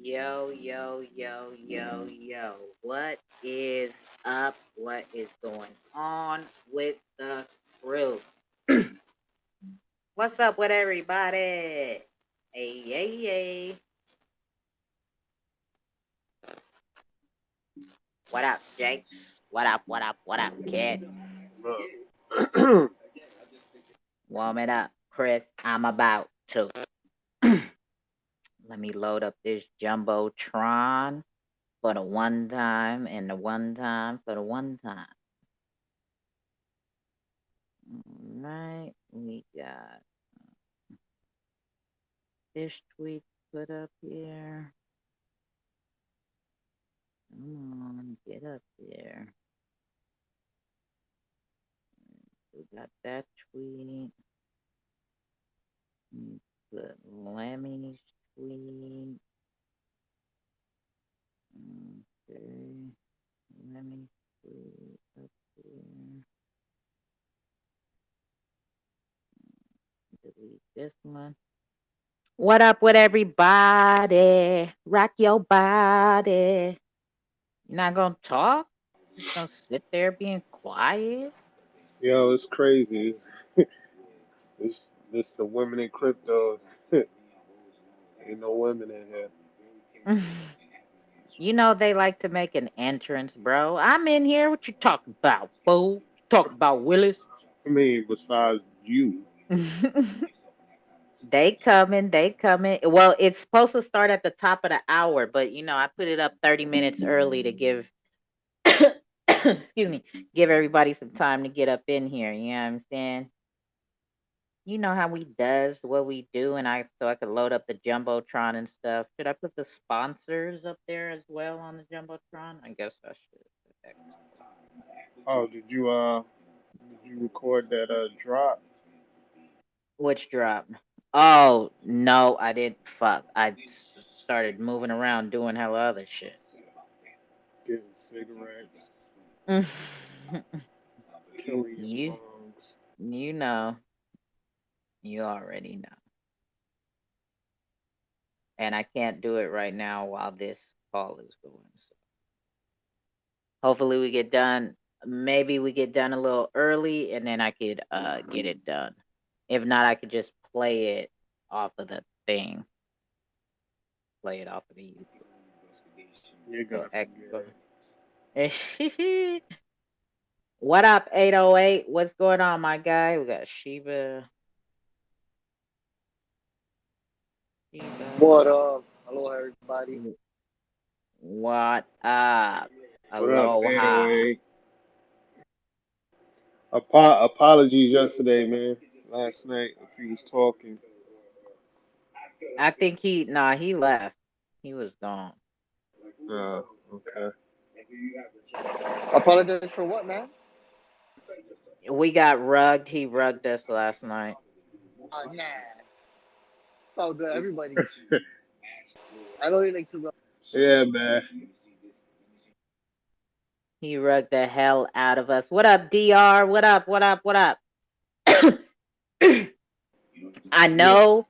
Yo, yo, yo, yo, yo. What is up? What is going on with the crew? What's up with everybody? Hey, hey, hey. What up, Jakes? What up, what up, what up, kid? Warm it up, Chris. I'm about to. Let me load up this Jumbotron for the one time and the one time for the one time. All right, we got this tweet put up here. Come on, get up there. We got that tweet. Put Lemmy's tweet. Okay. Lemmy's tweet up there. Delete this one. What up with everybody? Rock your body. You're not gonna talk? Just gonna sit there being quiet? Yo, it's crazy. It's the women in crypto. Ain't no women in here. You know they like to make an entrance, bro. I'm in here. What you talking about, fool? Talking about Willis? I mean, besides you. They coming, they coming. Well, it's supposed to start at the top of the hour, but I put it up 30 minutes early to give excuse me, give everybody some time to get up in here. You know what I'm saying? You know how we does what we do, and I could load up the jumbotron and stuff. Should I put the sponsors up there as well on the jumbotron? I guess I should. Oh, did you record that drop? Which drop? Oh no, I didn't. Fuck, started moving around doing hella other shit. Getting cigarettes, killing your you lungs. you know, you already know, and I can't do it right now while this call is going. So hopefully we get done. Maybe we get done a little early, and then I could get it done. If not, I could just play it off of the thing. Play it off of the YouTube. You So gotta extra. forget. What up, 808? What's going on, my guy? We got Shiba. Shiba. What up? Hello, everybody. What up? What up, Aloha. 808? Apologies yesterday, man. Last night, if you was talking. I think he left. He was gone. Okay. Apologize for what, man? We got rugged. He rugged us last night. Nah. It's all good. Everybody. I know you like to run. Yeah, man. He rugged the hell out of us. What up, DR? What up? What up? What up? I Yeah. know.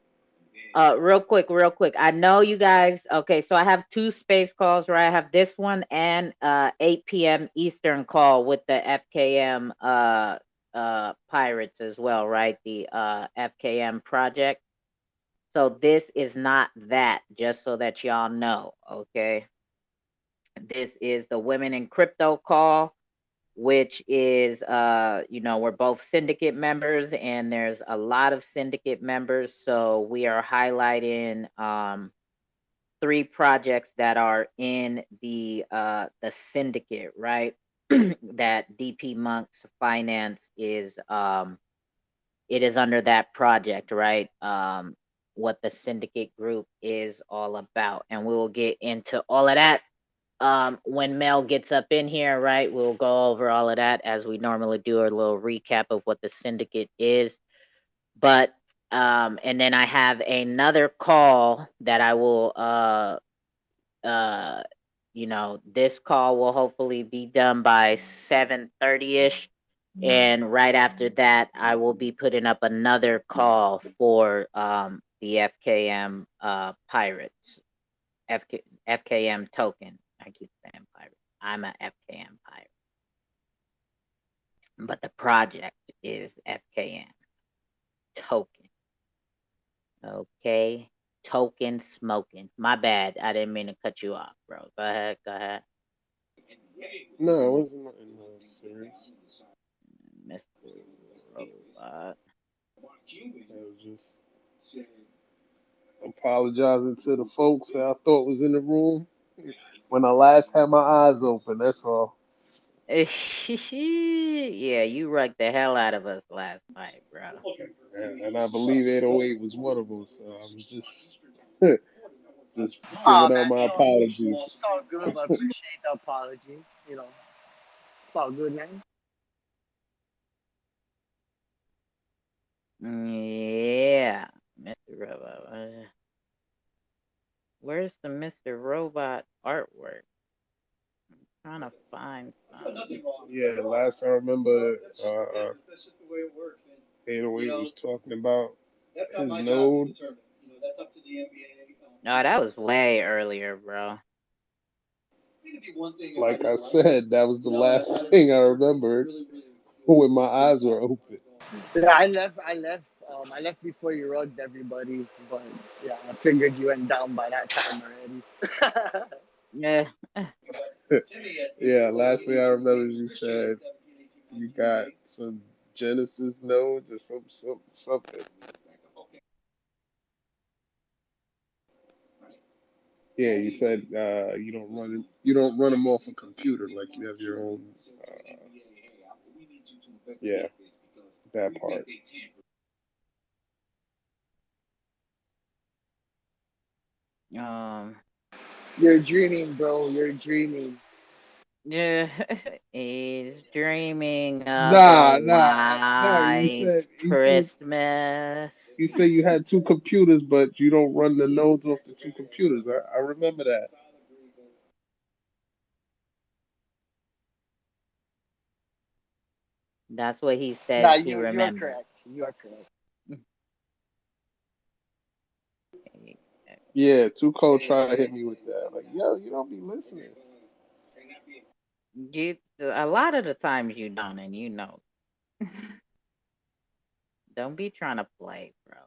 Real quick, real quick. I know you guys. Okay, so I have two space calls, right? I have this one and 8 p.m. Eastern call with the FKM pirates as well, right? The FKM project. So this is not that, just so that y'all know, okay? This is the Women in Crypto call, which is we're both syndicate members, and there's a lot of syndicate members, so we are highlighting three projects that are in the syndicate, right? That DP Monks Finance is it is under that project, right? What the syndicate group is all about, and we will get into all of that when Mel gets up in here, right? We'll go over all of that as we normally do, a little recap of what the syndicate is. But and then I have another call that I will uh this call will hopefully be done by 7:30ish, and right after that I will be putting up another call for the FKM pirates. FKM token. I keep saying pirate. I'm a FKM pirate. But the project is FKM token. Okay. Token smoking. My bad. I didn't mean to cut you off, bro. Go ahead. Go ahead. No, it wasn't nothing serious. Mr. Robot. I was just apologizing to the folks that I thought was in the room when I last had my eyes open. That's all. Yeah, you wrecked the hell out of us last night, bro. And I believe 808 was one of them. So I was just just Oh giving out man, my apologies. it's all good, but I appreciate the apology. It's all good, man. Yeah, Mr. Robot. Where's the Mr. Robot artwork? I'm trying to find some. Yeah, last I remember, 808 was talking about his node. No, that was way earlier, bro. Like I said, that was the last thing I remembered when my eyes were open. Yeah, I left before you rugged everybody, but yeah, I figured you went down by that time already. Yeah. Yeah, last thing I remember is you said you got some Genesis nodes or something. Yeah, you said you don't run them off a computer like you have your own. Yeah, that part. Um. You're dreaming, bro. You're dreaming. Yeah. He's dreaming of a Nah. white Christmas. You said you had two computers, but you don't run the nodes off the two computers. I remember that. That's what he Nah, says he you are remembers. correct. You are correct. Yeah, Two Cold tried to hit me with that. Like, yo, you don't be listening. A lot of the times you don't, and you know. Don't be trying to play, bro.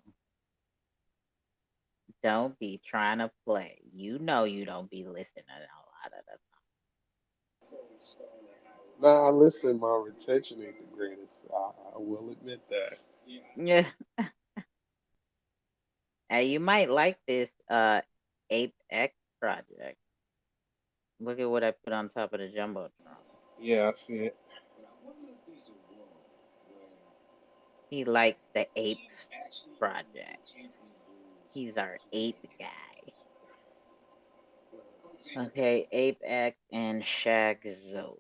Don't be trying to play. You know you don't be listening a lot of the Nah, listen, my retention ain't the greatest. I will admit that. time. Yeah. Hey, you might like this Ape X project. Look at what I put on top of the Jumbotron. Yeah, I see it. He likes the Ape project. He's our ape guy. Okay, Ape X and Shagzilla.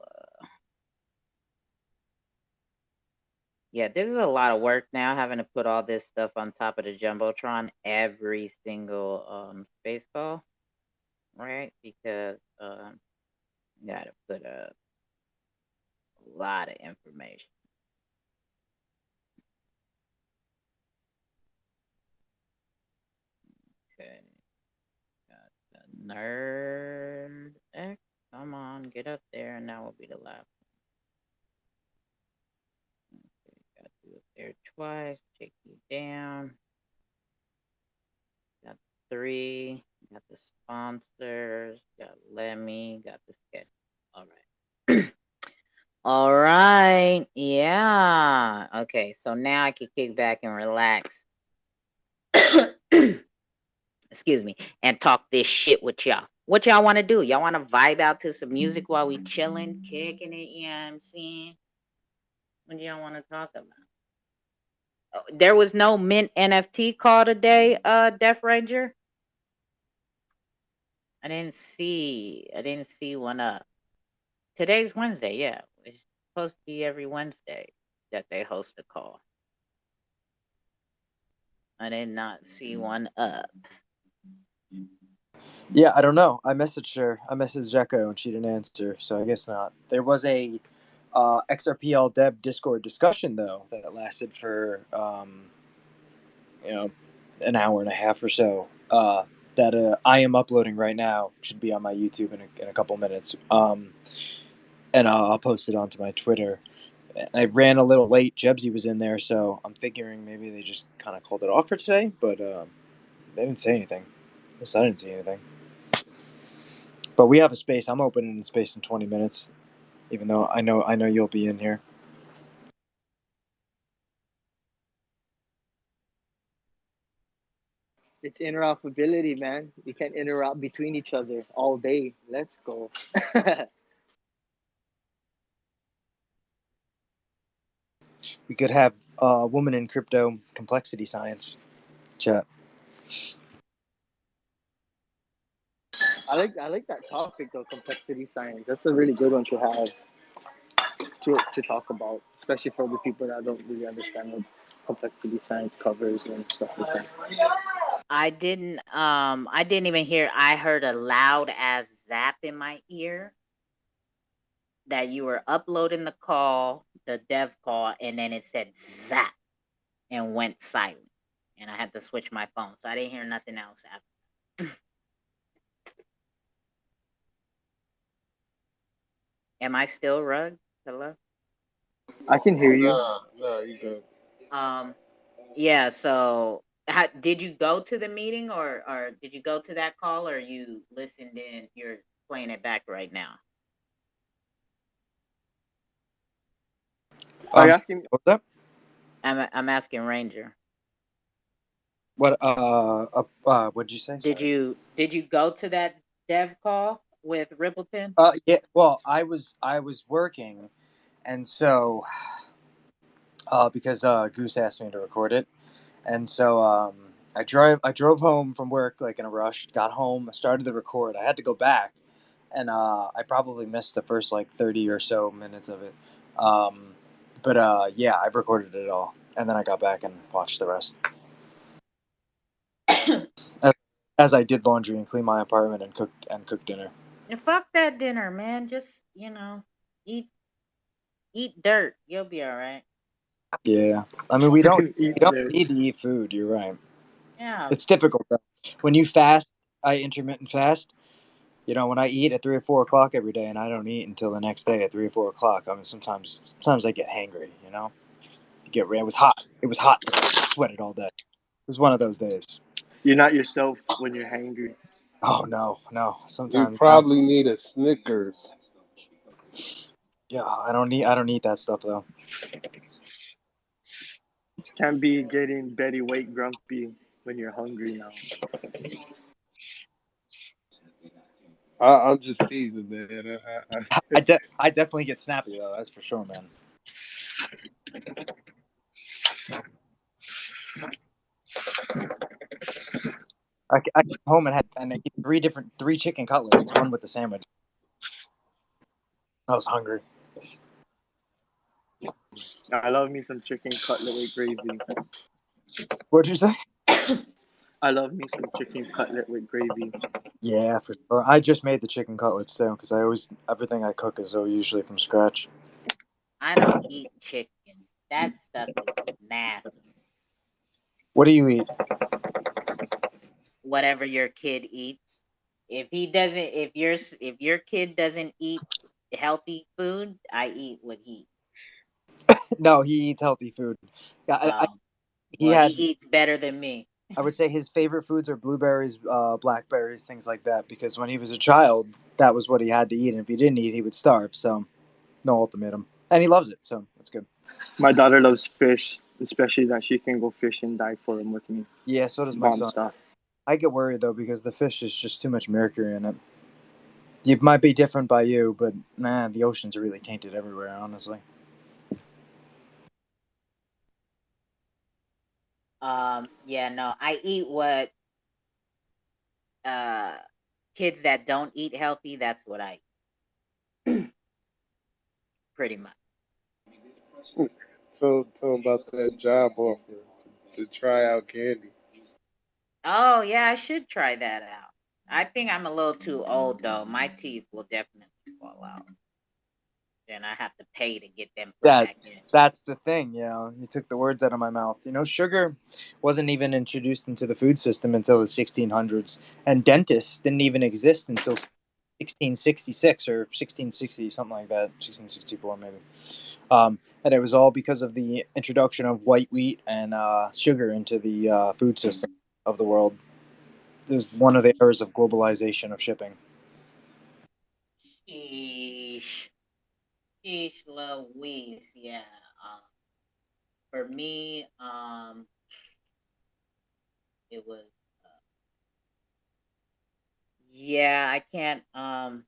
Yeah, this is a lot of work now, having to put all this stuff on top of the Jumbotron every single space call, right? Because you gotta put a lot of information. Okay, got the Nerd X. Come on, get up there, and that will be the last. Okay, got you up there twice. Take you down. Got 3. Got the sponsors. Got Lemmy. Got the schedule. All right. All right. Yeah. Okay. So now I can kick back and relax. Excuse me. And talk this shit with y'all. What y'all want to do? Y'all want to vibe out to some music while we chilling, kicking it? You know what I'm saying? What do y'all want to talk about? Oh, there was no Mint NFT call today, Death Ranger. I didn't see one up. Today's Wednesday, yeah. It's supposed to be every Wednesday that they host a call. I did not see one up. Yeah, I don't know. I messaged her. I messaged Echo and she didn't answer, so I guess not. There was a XRPL Dev Discord discussion though that lasted for an hour and a half or so. that I am uploading right now. Should be on my YouTube in a couple minutes. And I'll post it onto my Twitter. I ran a little late. Jebsy was in there, so I'm figuring maybe they just kind of called it off for today. But they didn't say anything. At least I didn't see anything. But we have a space. I'm opening the space in 20 minutes, even though I know you'll be in here. It's interoperability, man. You can interop between each other all day. Let's go. We could have woman in crypto complexity science chat. I like that topic though, complexity science. That's a really good one to have to talk about, especially for the people that don't really understand what complexity science covers and stuff like that. I didn't even hear. I heard a loud ass zap in my ear that you were uploading the call, the dev call, and then it said zap and went silent. And I had to switch my phone. So I didn't hear nothing else after. Am I still Rug? Hello? I can hear you. No, you good. Yeah, so did you go to the meeting or did you go to that call or you listened in? You're playing it back right now. Are you asking? What's up? I'm asking Ranger. What what'd you say? Did you go to that dev call with Rippleton? Yeah. Well, I was working, and so because Goose asked me to record it, and so I drove home from work like in a rush. Got home, started to record. I had to go back, and I probably missed the first like 30 or so minutes of it. But yeah, I've recorded it all, and then I got back and watched the rest. As I did laundry and cleaned my apartment and cooked dinner. Fuck that dinner, man. Just eat dirt. You'll be all right. Yeah, I mean we don't Eat we don't there. need to eat food. You're right. Yeah. It's difficult though. When you fast, I intermittent fast. You know, when I eat at 3 or 4 o'clock every day, and I don't eat until the next day at 3 or 4 o'clock. I mean, sometimes I get hangry. You know, it was hot. It was hot today. I sweated all day. It was one of those days. You're not yourself when you're hangry. Oh no. You Sometimes probably need a Snickers. yeah, I don't eat that stuff though. Can't be getting Betty White grumpy when you're hungry now. I'm just teasing, man. I definitely get snappy though. That's for sure, man. I came home and I ate three chicken cutlets, one with the sandwich. I was hungry. I love me some chicken cutlet with gravy. What'd you say? I love me some chicken cutlet with gravy. Yeah, for sure. I just made the chicken cutlets too because everything I cook is usually from scratch. I don't eat chicken. That stuff is nasty. What do you eat? Whatever your kid eats. If your kid doesn't eat healthy food, I eat what he No, he eats healthy food. Yeah, um he well he had. eats better than me. I would say his favorite foods are blueberries, blackberries, things like that. Because when he was a child, that was what he had to eat, and if he didn't eat, he would starve. So, no ultimatum, and he loves it. So that's good. My daughter loves fish, especially that she can go fish and dive for him with me. Yeah, so does my Bomb son. stuff. I get worried though because the fish is just too much mercury in it. It might be different by you, but man, the oceans are really tainted everywhere. Honestly. Yeah, no, I eat what uh kids that don't eat healthy, that's what I eat. Pretty much. Tell him about that job offer to try out candy. Oh yeah, I should try that out. I think I'm a little too old though. My teeth will definitely fall out. then I have to pay to get them put back in. That's the thing, you took the words out of my mouth. Sugar wasn't even introduced into the food system until the 1600s, and dentists didn't even exist until 1666 or 1660, something like that, 1664 maybe. And it was all because of the introduction of white wheat and sugar into the food system of the world. It was one of the errors of globalization of shipping. Sheesh. Sheesh Louise. Yeah. For me, it was. Yeah, I can't. I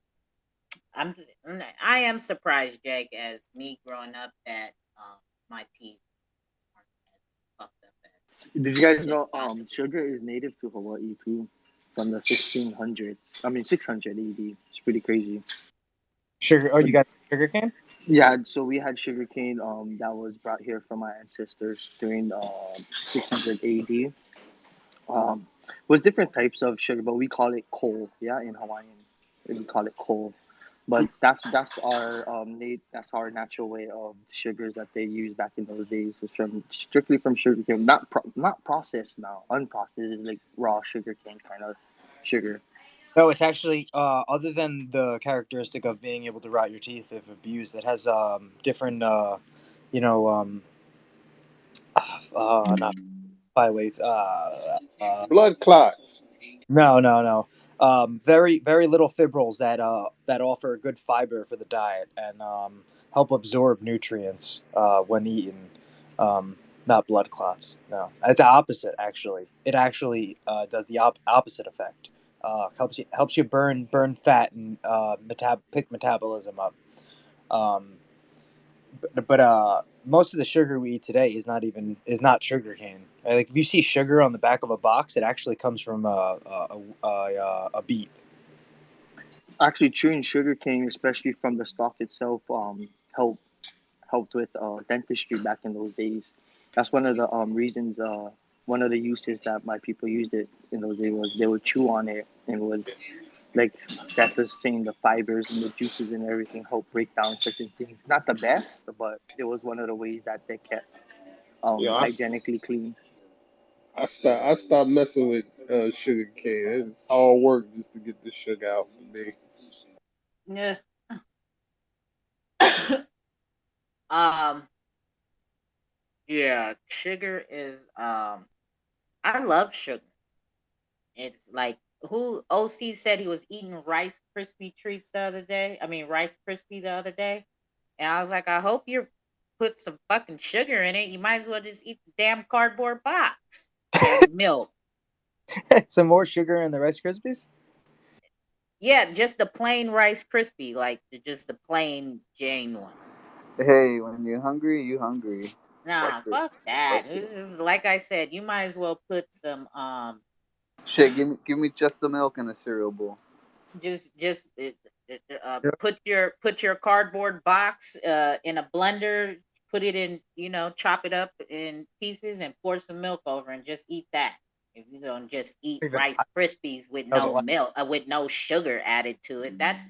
am surprised, Jake, as me growing up, that my teeth aren't as fucked up as. Did you guys know sugar is native to Hawaii too, from the 1600s? I mean 600 AD. It's pretty crazy. Sugar? Oh, you got sugar cane? Yeah, so we had sugarcane that was brought here from my ancestors during 600 AD. Was different types of sugar, but we call it coal. Yeah, in Hawaiian, we call it coal. But that's our natural way of sugars that they used back in those days. Was from strictly from sugarcane, not processed now, unprocessed. It's like raw sugarcane kind of sugar. No, it's actually other than the characteristic of being able to rot your teeth if abused, it has different, you know, not phylates. Blood clots. No. Very, very little fibrils that offer good fiber for the diet and help absorb nutrients when eaten. Not blood clots. No, it's the opposite. Actually, it actually does the opposite effect. Helps you burn fat and pick metabolism up. Um, but most of the sugar we eat today is not sugar cane. Like if you see sugar on the back of a box, it actually comes from a beet. Actually, chewing sugarcane, especially from the stalk itself, helped helped with dentistry back in those days. That's one of the reasons. One of the uses that my people used it in those days was they would chew on it and would like that was saying the fibers and the juices and everything help break down certain things. Not the best, but it was one of the ways that they kept Yeah, hygienically clean. I stopped messing with sugar cane. It's hard work just to get the sugar out for me. Yeah. um. Yeah. Sugar is. I love sugar. It's like who OC said he was eating Rice Krispie treats the other day. I mean Rice Krispie the other day, and I was like, I hope you put some fucking sugar in it. You might as well just eat the damn cardboard box and milk. Some more sugar in the Rice Krispies. Yeah, just the plain Rice Krispie, like just the plain Jane one. Hey, when you're hungry, you hungry. Fuck Nah, it. fuck Fuck that. it. Like I said, you might as well put some Shit, give me just the milk and a cereal bowl. just put your cardboard box in a blender, put it in, chop it up in pieces and pour some milk over and just eat that. If you don't just eat Rice Krispies with No, no milk, with no sugar added to it, that's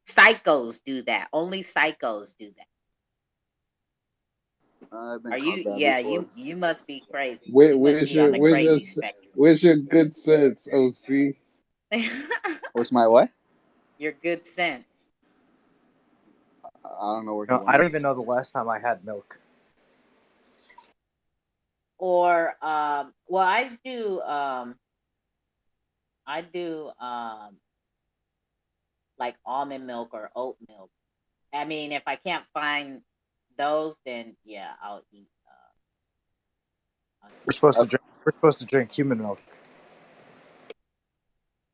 psychos do that. Only psychos do that. I've been Are you? called that Yeah, before. you must be crazy. Where, You must where's be on your the where's your crazy spectrum. where's your good sense, OC? What's my what? Your good sense. I don't know where he no, I went. don't even know the last time I had milk. Or well, I do like almond milk or oat milk. I mean, if I can't find those, then yeah, I'll eat. We're supposed I, to drink. We're supposed to drink human milk.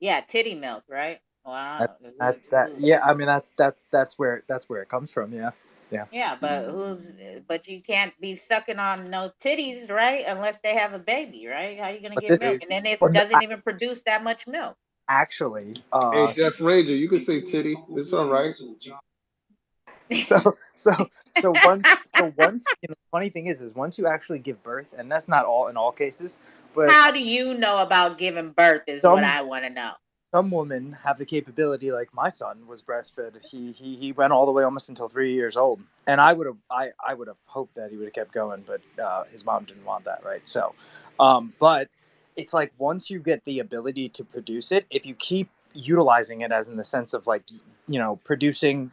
Yeah, titty milk, right? That, Wow. yeah. I mean, that's where it comes from. Yeah, yeah. Yeah, but you can't be sucking on no titties, right? Unless they have a baby, right? How you gonna But get this, milk? Hey, And then it well, doesn't even produce that much milk. actually, hey, Jeff Ranger, you can say titty. It's all right. so once the funny thing is once you actually give birth, and that's not all in all cases, but How do you know about giving birth is what some I want to know. some women have the capability, like my son was breastfed. He went all the way almost until 3 years old, and I would have hoped that he would have kept going, but his mom didn't want that, right? So, but it's like once you get the ability to produce it, if you keep utilizing it as in the sense of like producing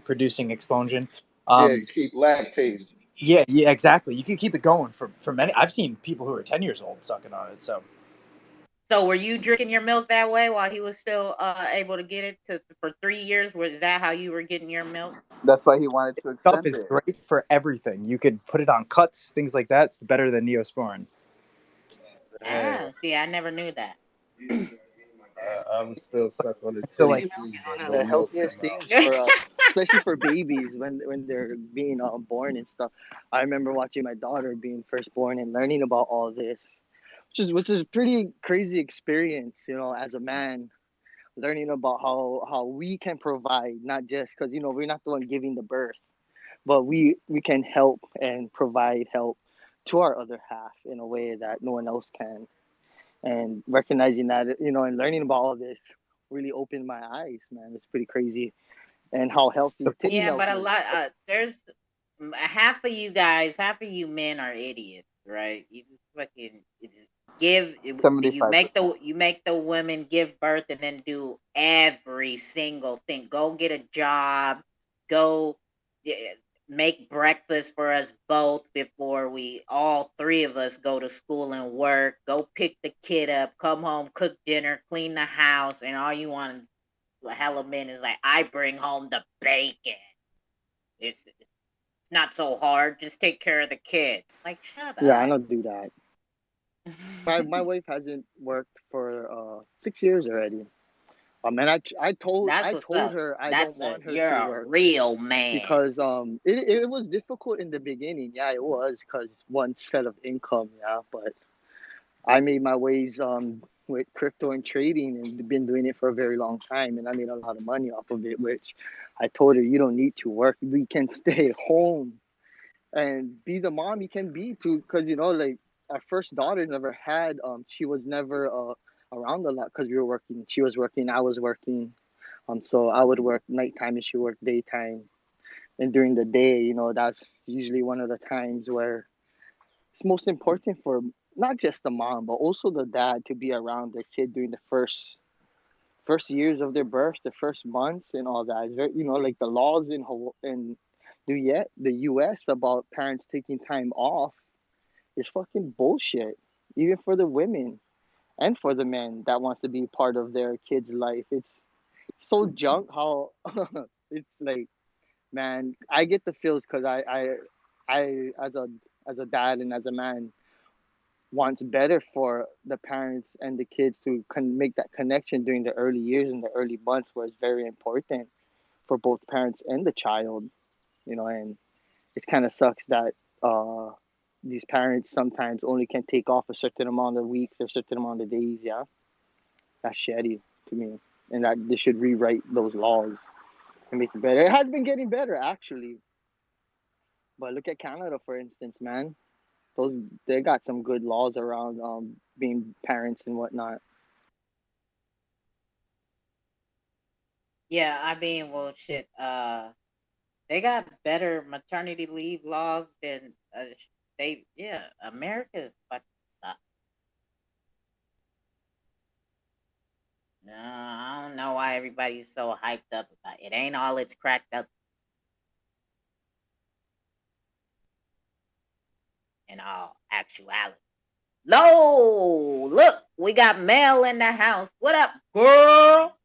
producing expunging. Yeah, keep lactating. Yeah, exactly. You can keep it going for many. I've seen people who are 10 years old sucking on it. So So were you drinking your milk that way while he was still able to get it to for 3 years? Was that how you were getting your milk? That's why he wanted to stuff extend is it. great for everything. You could put it on cuts, things like that. It's better than Neosporin. Man, Ah, see, I never knew that. I would still suck on the So titty like, Milk too, is but one of no the milk in healthiest mouth. things for especially for babies when they're being born and stuff. I remember watching my daughter being first born and learning about all this, which is a pretty crazy experience, as a man, learning about how we can provide, not just because we're not the one giving the birth, but we can help and provide help to our other half in a way that no one else can. And recognizing that, and learning about all this really opened my eyes, man. It's pretty crazy. And how healthy titty Yeah, milk but a is. lot there's half of you guys, half of you men are idiots, right? You just fucking you make 75%. the women give birth and then do every single thing. Go get a job, go eh, make breakfast for us both before we all three of us go to school and work. Go pick the kid up, come home, cook dinner, clean the house, and all you want hella men is like, I bring home the bacon. It's not so hard. Just take care of the kid. Like, shut Yeah, I up. don't do that. My wife hasn't worked for 6 years already. And That's I what's told up. her I don't want her You're to a work real man. because it was difficult in the beginning. Yeah, it was because one set of income. Yeah, but I made my ways with crypto and trading and been doing it for a very long time, and I made a lot of money off of it. Which I told her, you don't need to work. We can stay home and be the mom you can be to, because like our first daughter never had she was never around a lot because we were working. She was working, I was working. So I would work nighttime and she worked daytime. And during the day, that's usually one of the times where it's most important for not just the mom but also the dad to be around their kid during the first years of their birth, the first months and all that. It's very, like the laws in the US about parents taking time off is fucking bullshit. Even for the women and for the men that wants to be part of their kid's life. It's so junk how it's like, man, I get the feels because I as a dad and as a man wants better for the parents and the kids to make that connection during the early years and the early months where it's very important for both parents and the child, and it kind of sucks that uh, these parents sometimes only can take off a certain amount of weeks or certain amount of days. Yeah, that's shitty to me, and that they should rewrite those laws and make it better. It has been getting better actually, but look at Canada for instance, man. Those they got some good laws around being parents and whatnot. Yeah, I mean, well, shit. They got better maternity leave laws than Yeah, America is fucking stuck. No, I don't know why everybody's so hyped up about it. Ain't all it's cracked up in all actuality. No, look, we got Mel in the house. What up, girl?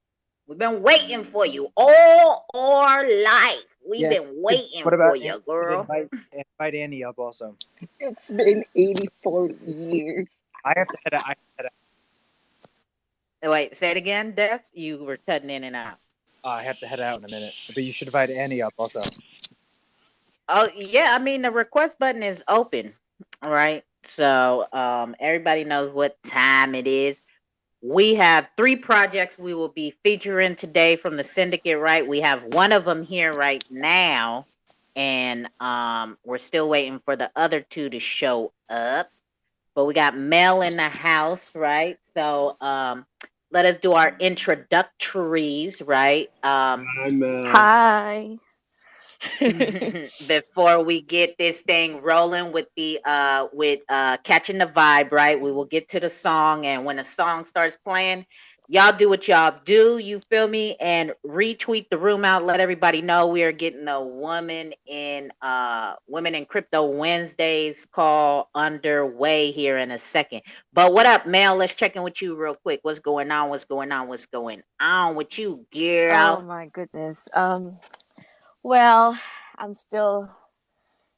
We've been waiting for you all our life. We've yeah. been waiting What for about you, girl. invite Annie up also? It's been 84 years. I have to head out. Wait, say it again, Def. You were cutting in and out. I have to head out in a minute. But you should invite Annie up also. Oh yeah, I mean the request button is open. All right. So everybody knows what time it is. We have 3 projects we will be featuring today from the Syndicate, right? We have one of them here right now, and we're still waiting for the other 2 to show up. But we got Mel in the house, right? So let us do our introductories, right? Hi, Mel. Hi. Before we get this thing rolling with the with catching the vibe, right? We will get to the song, and when the song starts playing, y'all do what y'all do, you feel me? And retweet the room out, let everybody know we are getting the Women in Crypto Wednesdays call underway here in a second. But what up, Mel? Let's check in with you real quick. What's going on? What's going on? What's going on with you, Oh girl? my goodness. Well, I'm still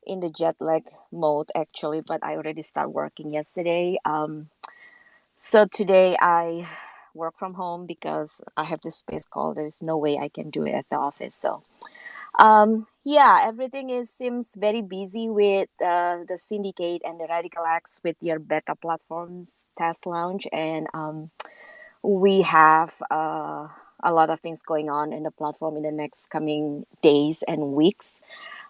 in the jet lag mode actually, but I already started working yesterday. So today I work from home because I have this space call. There's no way I can do it at the office. So yeah, everything is seems very busy with the Syndicate and the Radical X with your beta platforms test launch, and we have a lot of things going on in the platform in the next coming days and weeks.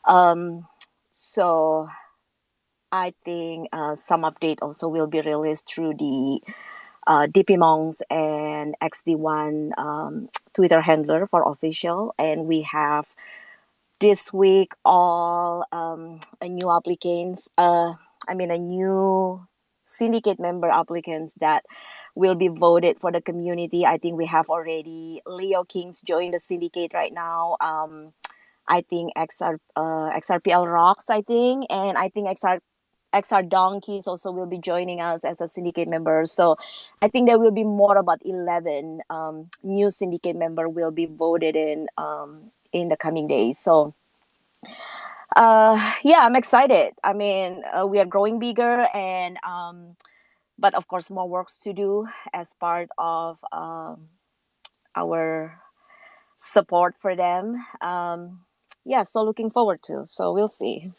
Um, so I think some update also will be released through the DP Monks and XD1 Twitter handler for official, and we have this week all a new applicant. I mean a new syndicate member applicants that will be voted for the community. I think we have already Leo Kings joined the syndicate right now. I think XRPL rocks. I think, and I think XR Donkeys also will be joining us as a syndicate member. So I think there will be more about 11 new syndicate member will be voted in the coming days. So yeah, I'm excited. I mean, we are growing bigger, and but of course more works to do as part of our support for them. Yeah, so looking forward to. So we'll see.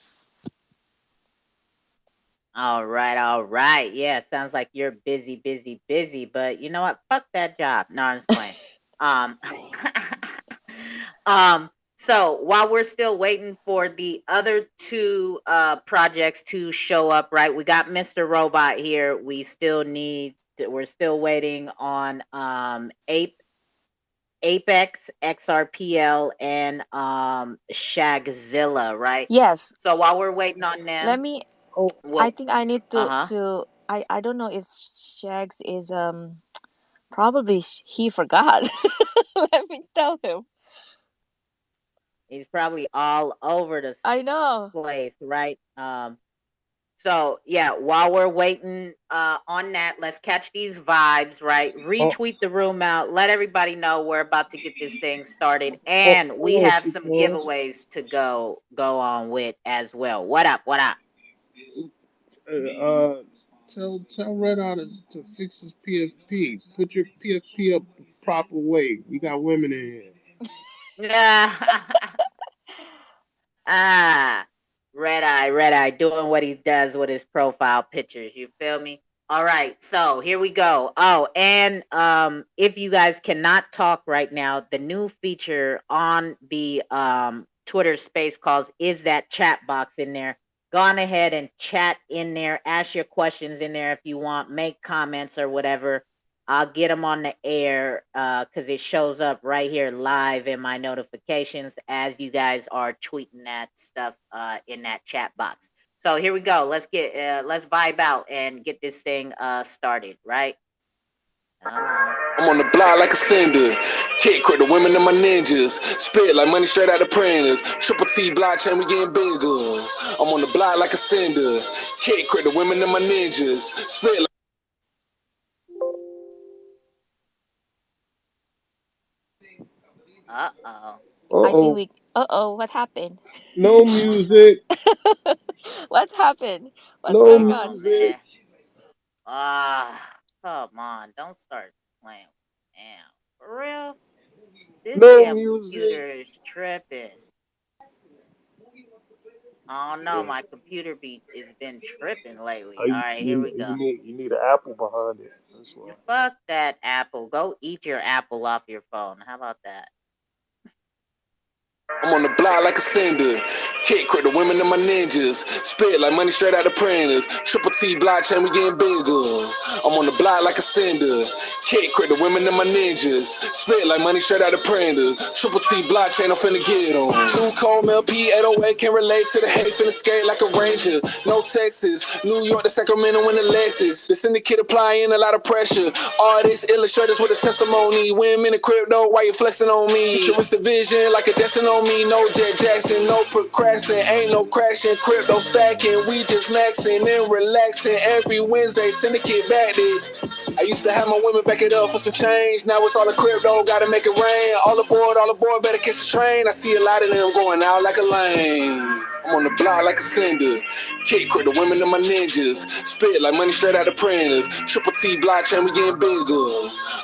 All right, all right. Yeah, sounds like you're busy, busy, busy. But you know what? Fuck that job. No, I'm just playing. Um, um. So while we're still waiting for the other two projects to show up, right? We got Mr. Robot here. We still need. We're still waiting on Apex, XRPL, and Shagzilla, right? Yes, So while we're waiting on let them, me. Oh, I well, think I need uh huh. to. I don't know if Shags is probably he forgot. Let me tell him. He's probably all over the I know. place, right? So yeah, while we're waiting on that, let's catch these vibes, right? oh, Retweet the room out, let everybody know we're about to get this thing started, oh, and we oh, have she some calls. giveaways to go on with as well. What up? What up? Uh, tell Red Eye to fix his PFP. Put your PFP up the proper way. We got women in here. Ah, red eye, doing what he does with his profile pictures. You feel me? All right, so here we go. Oh, and if you guys cannot talk right now, the new feature on the Twitter Space calls is that chat box in there. Go on ahead and chat in there. Ask your questions in there if you want. Make comments or whatever. I'll get them on the air because it shows up right here live in my notifications as you guys are tweeting that stuff in that chat box. So here we go. Let's vibe out and get this thing started, right? Come on. I'm on the block like a cinder. Kick with the women and my ninjas. Spit like money straight out the printers. Triple T blockchain, we getting bigger. I'm on the block like a cinder. Kick with the women and my ninjas. Spit like Uh oh. I think Uh-oh. we. Uh-oh, what happened? No music. What happened? What's No going on? Oh music. man. Come on. Don't start playing. Damn. For real? This No damn music. computer is tripping. Oh no, Yeah. my computer beat has been tripping lately. All right, here we go. You need an apple behind it. That's why. Fuck that Apple. Go eat your apple off your phone. How about that? I'm on the block like a cinder. Kick credit women and my ninjas. Spit like money straight out the printers. Triple T blockchain, we getting bigger. I'm on the block like a cinder. Kick credit women and my ninjas. Spit like money straight out the printers. Triple T blockchain, I'm finna get on. Too cold, LP 808 can relate to the hate, finna skate like a ranger. No Texas, New York to Sacramento in the Lexus. The syndicate applying a lot of pressure. Artists, illustrators with a testimony. Women in crypto, why you flexing on me? Futuristic vision like a Jetson on me. No Jet Jackson, no procrastinating, ain't no crashing. Crypto stacking, we just maxing and relaxing. Every Wednesday, syndicate back it. I used to have my women back it up for some change. Now it's all a crypto, gotta make it rain. All aboard, better catch the train. I see a lot of them going out like a lane. I'm on the block like a cinder. Kick credit women and my ninjas. Spit like money straight out the printers. Triple T blockchain, we getting bigger.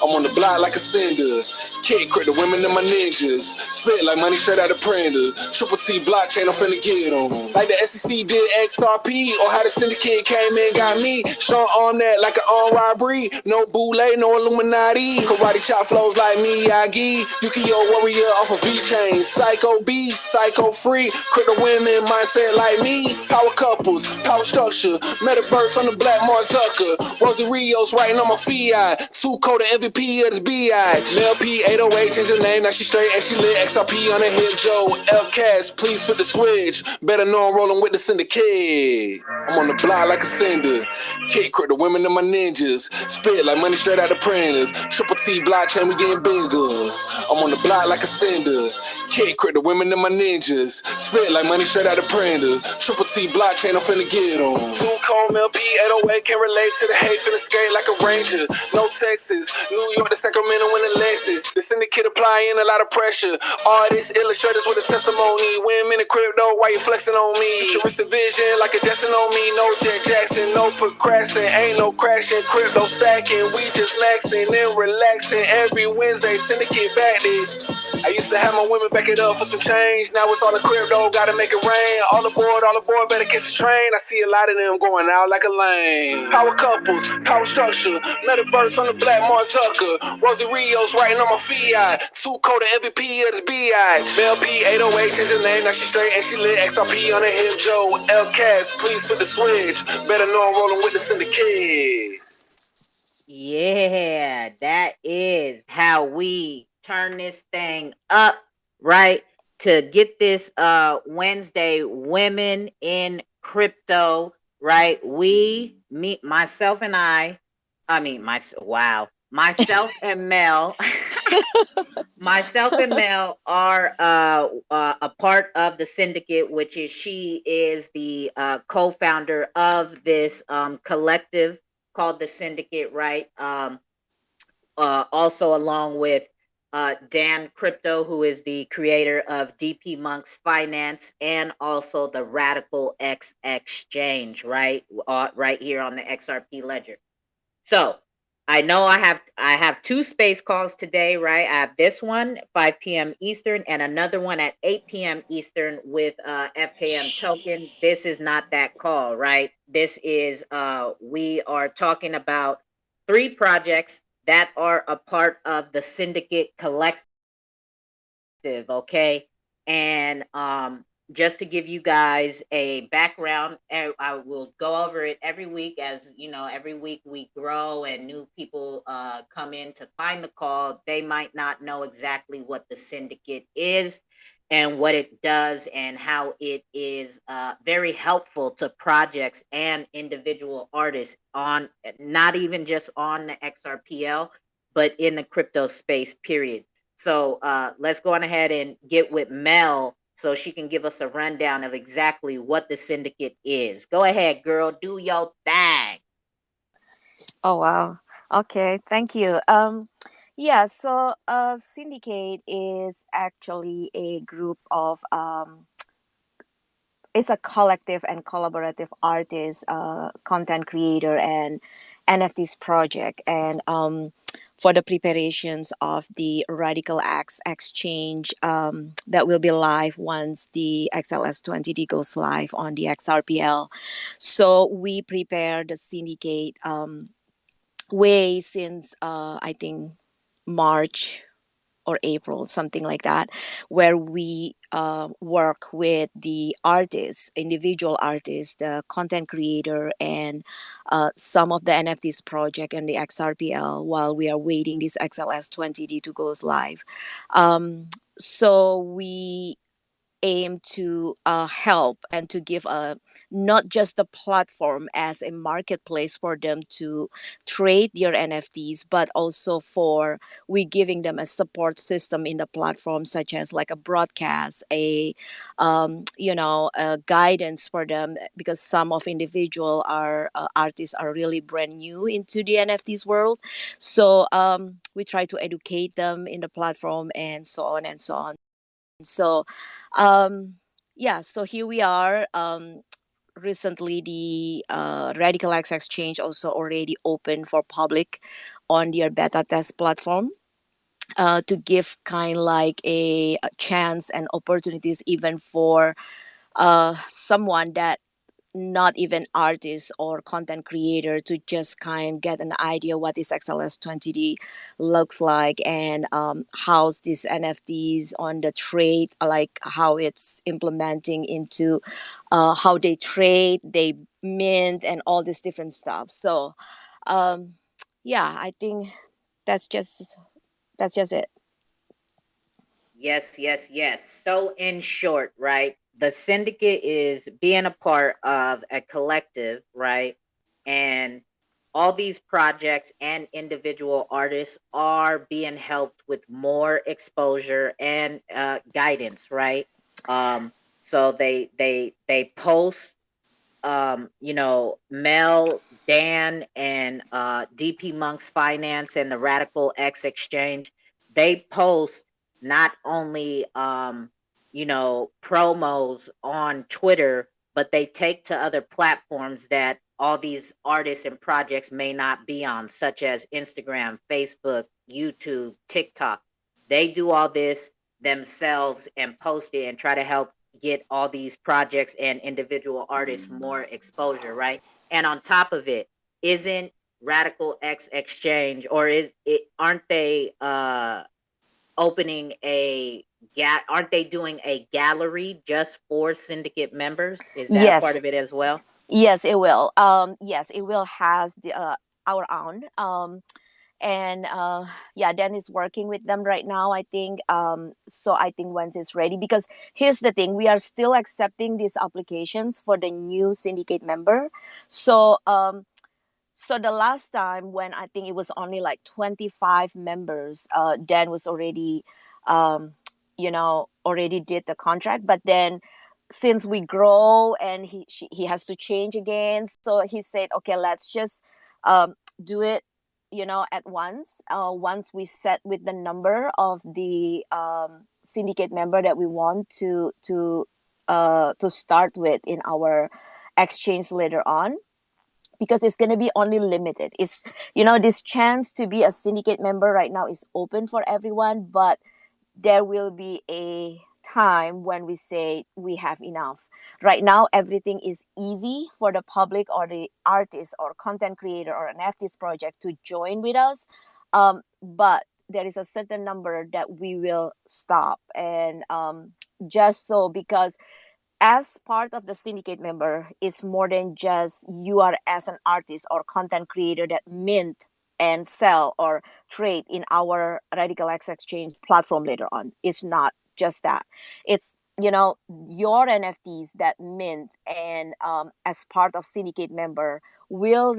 I'm on the block like a cinder. Kick credit women and my ninjas. Spit like money straight out the printers. Triple T blockchain, I'm finna get on. Like the SEC did Xrp, or how the syndicate came in got me. Strong arm that like an armed robbery. No boule, no Illuminati. Karate chop flows like Miyagi. Yu-Gi-Oh warrior off of V-Chain. Psycho beast, psycho free. Crypto women, mindset like me. Power couples, power structure. Metaverse on the black Mark Zucker. Rosie Rios writing on my fiat. Two code MVP of this BI. LP 808 change her name, now she straight and she lit. XRP on her hip, Joe. LCAS, please flip the switch. Better know I'm rolling with the syndicate. I'm on the block like a cinder. Kick credit women and my ninjas. Spit like money straight out the printers. Triple T blockchain, we getting bigger. I'm on the block like a cinder. Kick credit women and my ninjas. Spit like money straight out the printer. Triple T blockchain, I'm finna get on. Too cold, LP 808 can relate to the hate, finna skate like a ranger. No Texas, New York to Sacramento in the Lexus. The syndicate applying a lot of pressure. Artists, illustrators with a testimony. Women in crypto, why you flexing on me? Futuristic vision like a Jetson on me. No Jet Jackson, no procrastinating, ain't no crashing. Crypto stacking, we just maxing and relaxing. Every Wednesday, syndicate back this. I used to have my women back it up for some change. Now it's all a crypto, gotta make it rain. All aboard, better catch the train. I see a lot of them going out like a lane. Power couples, power structure. Metaverse on the black Mark Zucker. Rosie Rios writing on my fiat. Two code MVP of this BI. LP 808 change her name, now she straight and she lit. XRP on her hip, Joe. LCAS, please flip the switch. Better know I'm rolling with the syndicate. Yeah, that is how we turn this thing up, right? To get this Wednesday Women in Crypto, right? Myself and Mel, myself and Mel are a part of the syndicate, which is she is the co-founder of this collective called the Syndicate, right? Also along with Dan Crypto, who is the creator of DP Monks Finance and also the Radical X Exchange, right? Right here on the XRP Ledger. So I know I have two space calls today, right? I have this one 5 p.m. Eastern and another one at 8 p.m. Eastern with FKM token. This is not that call, right? This is we are talking about 3 projects that are a part of the Syndicate Collective, okay? And just to give you guys a background, I will go over it every week. As you know, every week we grow and new people come in to find the call. They might not know exactly what the syndicate is and what it does and how it is very helpful to projects and individual artists on, not even just on the XRPL, but in the crypto space, period. So let's go on ahead and get with Mel so she can give us a rundown of exactly what the syndicate is. Go ahead, girl. Do your thing. Oh wow. Okay, thank you. Yeah, so Syndicate is actually a group of it's a collective and collaborative artist, content creator, and NFTs project. And for the preparations of the Radical X exchange that will be live once the XLS20D goes live on the XRPL. So we prepare the Syndicate way since I think March or April, something like that, where we work with the artists, individual artists, the content creator, and some of the NFTs project and the XRPL while we are waiting this XLS 20D to goes live. So we aim to help and to give a not just the platform as a marketplace for them to trade their NFTs, but also for we giving them a support system in the platform, such as like a broadcast, a a guidance for them, because some of individual are artists are really brand new into the NFTs world. So we try to educate them in the platform and so on and so on. So, yeah, so here we are. Recently, the Radical X Exchange also already open for public on their beta test platform to give kind like a chance and opportunities even for someone that not even artist or content creator to just kind get an idea what this XLS 20D looks like, and how's these NFTs on the trade, like how it's implementing into how they trade, they mint, and all this different stuff. So um, yeah, I think that's just it. Yes, yes, yes. So, in short, right, the syndicate is being a part of a collective, right? And all these projects and individual artists are being helped with more exposure and guidance, right? So they post, Mel, Dan, and DP Monk's Finance and the Radical X Exchange, they post not only promos on Twitter, but they take to other platforms that all these artists and projects may not be on, such as Instagram, Facebook, YouTube, TikTok. They do all this themselves and post it and try to help get all these projects and individual artists more exposure, right? And on top of it, isn't Radical X Exchange, or is it, aren't they opening a aren't they doing a gallery just for syndicate members? Is that a part Yes, of it as well? yes, it will. Yes, it will has the our own. And yeah, Dan is working with them right now, I think. So I think once it's ready, because here's the thing, we are still accepting these applications for the new syndicate member. So so the last time when I think it was only like 25 members, Dan was already already did the contract. But then since we grow and he has to change again, so he said, okay, let's just do it at once, once we set with the number of the syndicate member that we want to start with in our exchange later on, because it's going to be only limited. It's this chance to be a syndicate member right now is open for everyone, but there will be a time when we say we have enough. Right now, everything is easy for the public or the artist or content creator or an artist project to join with us. But there is a certain number that we will stop. And just so, because as part of the syndicate member, it's more than just you are as an artist or content creator that mint and sell or trade in our Radical X Exchange platform later on. It's not just that. It's your NFTs that mint and as part of syndicate member will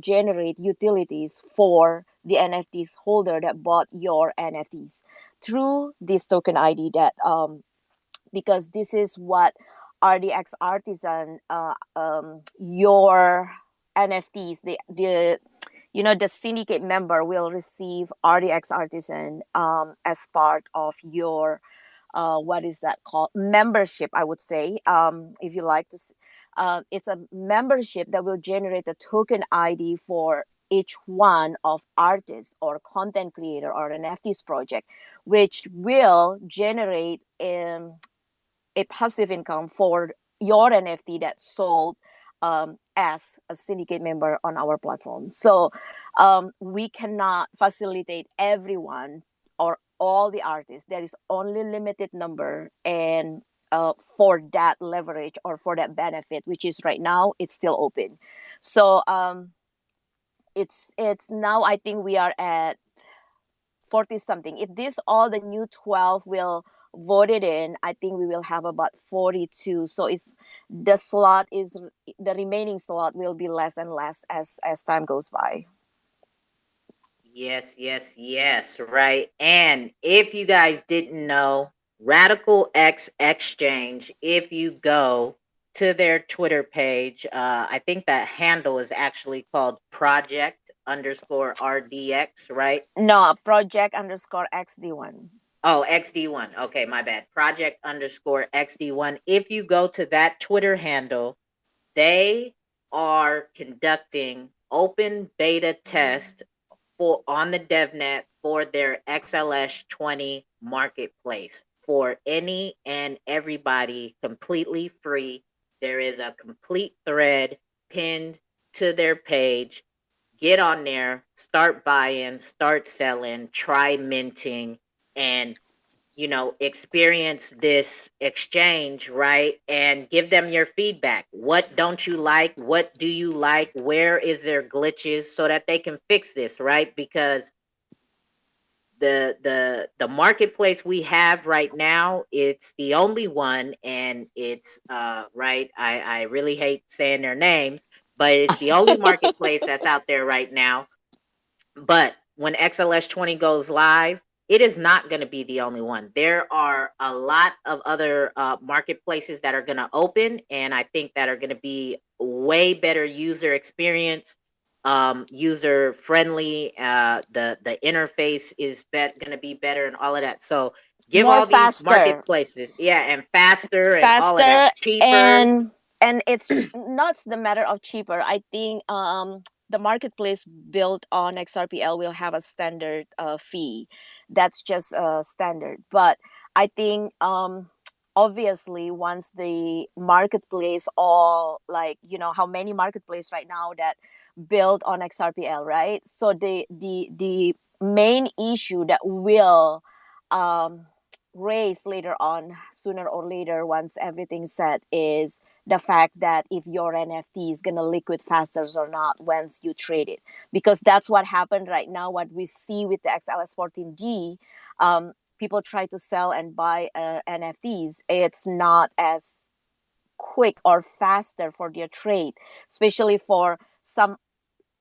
generate utilities for the NFTs holder that bought your NFTs through this token ID that because this is what RDX Artisan, your NFTs, the syndicate member will receive RDX Artisan as part of your what is that called, membership, I would say, if you like to. It's a membership that will generate a token ID for each one of artists or content creator or an NFTs project, which will generate a passive income for your NFT that sold as a syndicate member on our platform. So we cannot facilitate everyone or all the artists. There is only limited number, and for that leverage or for that benefit, which is right now, it's still open. So it's now, I think we are at 40 something. If this all the new 12 will vote it in, I think we will have about 42. So it's the remaining slot will be less and less as time goes by. Yes, yes, yes, right. And if you guys didn't know, Radical X Exchange, if you go to their Twitter page, I think that handle is actually called Project underscore RDX, right? No, project underscore XD1. Oh, XD1. Okay, my bad. Project underscore XD1. If you go to that Twitter handle, they are conducting open beta test for on the DevNet for their XLS20 marketplace for any and everybody, completely free. There is a complete thread pinned to their page. Get on there, start buying, start selling, try minting, and experience this exchange, right? And give them your feedback. What don't you like? What do you like? Where is there glitches so that they can fix this, right? Because the marketplace we have right now, it's the only one, and it's right. I really hate saying their names, but it's the only marketplace that's out there right now. But when XLS20 goes live, it is not going to be the only one. There are a lot of other marketplaces that are going to open, and I think that are going to be way better user experience, user friendly. The interface is going to be better, and all of that. So give More all these faster. marketplaces, yeah, and faster, and all of that, Faster, cheaper. and it's not the matter of cheaper. I think the marketplace built on Xrpl will have a standard fee. That's just standard. But I think obviously once the marketplace, all, like, how many marketplace right now that built on Xrpl, right? So the main issue that will um raise later on, sooner or later, once everything's set, is the fact that if your NFT is gonna liquid faster or not once you trade it. Because that's what happened right now. What we see with the XLS14D, people try to sell and buy NFTs. It's not as quick or faster for their trade, especially for some,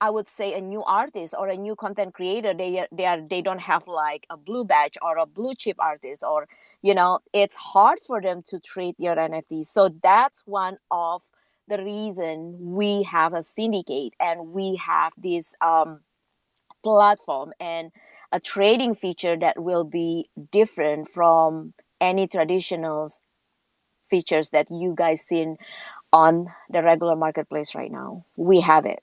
I would say, a new artist or a new content creator. They don't have like a blue badge or a blue chip artist, or it's hard for them to trade their NFTs. So that's one of the reason we have a syndicate, and we have this platform and a trading feature that will be different from any traditional features that you guys seen on the regular marketplace right now. We have it,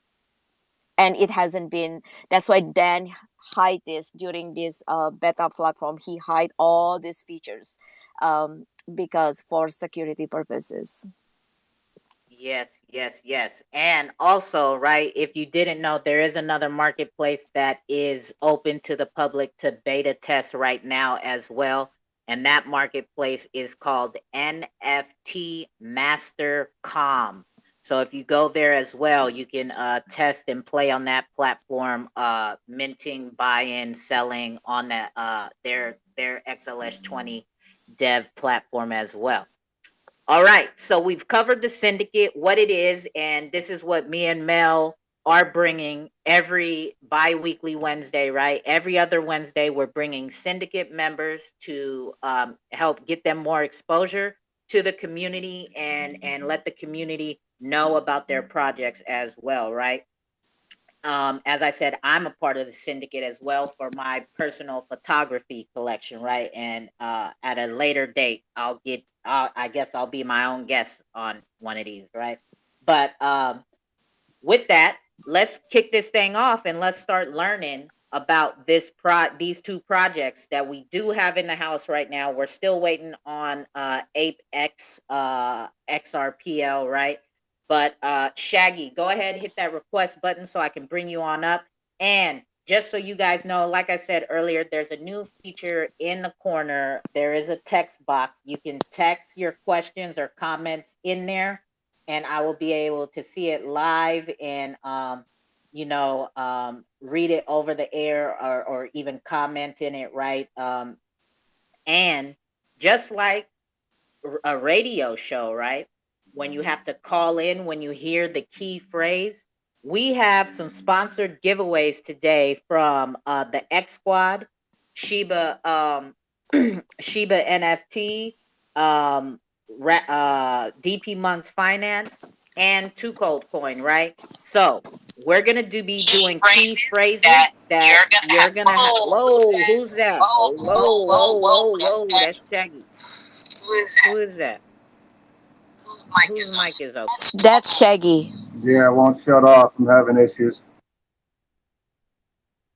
and it hasn't been. That's why Dan hide this during this beta platform. He hide all these features, because for security purposes. Yes, yes, yes. And also, right, if you didn't know, there is another marketplace that is open to the public to beta test right now as well. And that marketplace is called NFT Master.com. So if you go there as well, you can test and play on that platform, minting, buying, selling on that their XLS20 dev platform as well. All right, so we've covered the syndicate, what it is, and this is what me and Mel are bringing every bi-weekly Wednesday, right? Every other Wednesday, we're bringing syndicate members to help get them more exposure to the community, and let the community know about their projects as well, right? As I said, I'm a part of the syndicate as well for my personal photography collection, right? And at a later date, I guess I'll be my own guest on one of these, right? But with that, let's kick this thing off and let's start learning about these two projects that we do have in the house right now. We're still waiting on Apex XRPL, right? But Shaggy, go ahead, hit that request button so I can bring you on up. And just so you guys know, like I said earlier, there's a new feature in the corner. There is a text box. You can text your questions or comments in there, and I will be able to see it live and read it over the air or even comment in it, right? And just like a radio show, right? When you have to call in when you hear the key phrase, we have some sponsored giveaways today from the X Squad, Shiba Shiba NFT, DP Monks Finance, and Two Cold Coin, right? So we're gonna be doing key phrases that you're gonna have. Whoa, who's that? Oh, whoa, whoa, whoa, whoa, that's Shaggy. Who is that? Whose mic is open? That's Shaggy. Yeah, it won't shut off. I'm having issues.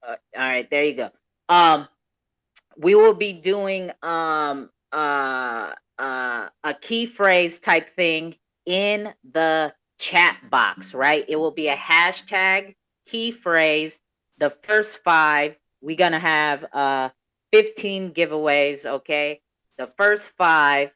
All right, there you go. Um, we will be doing a key phrase type thing in the chat box, right? It will be a hashtag key phrase. The first 5, we're gonna have 15 giveaways, okay? The first 5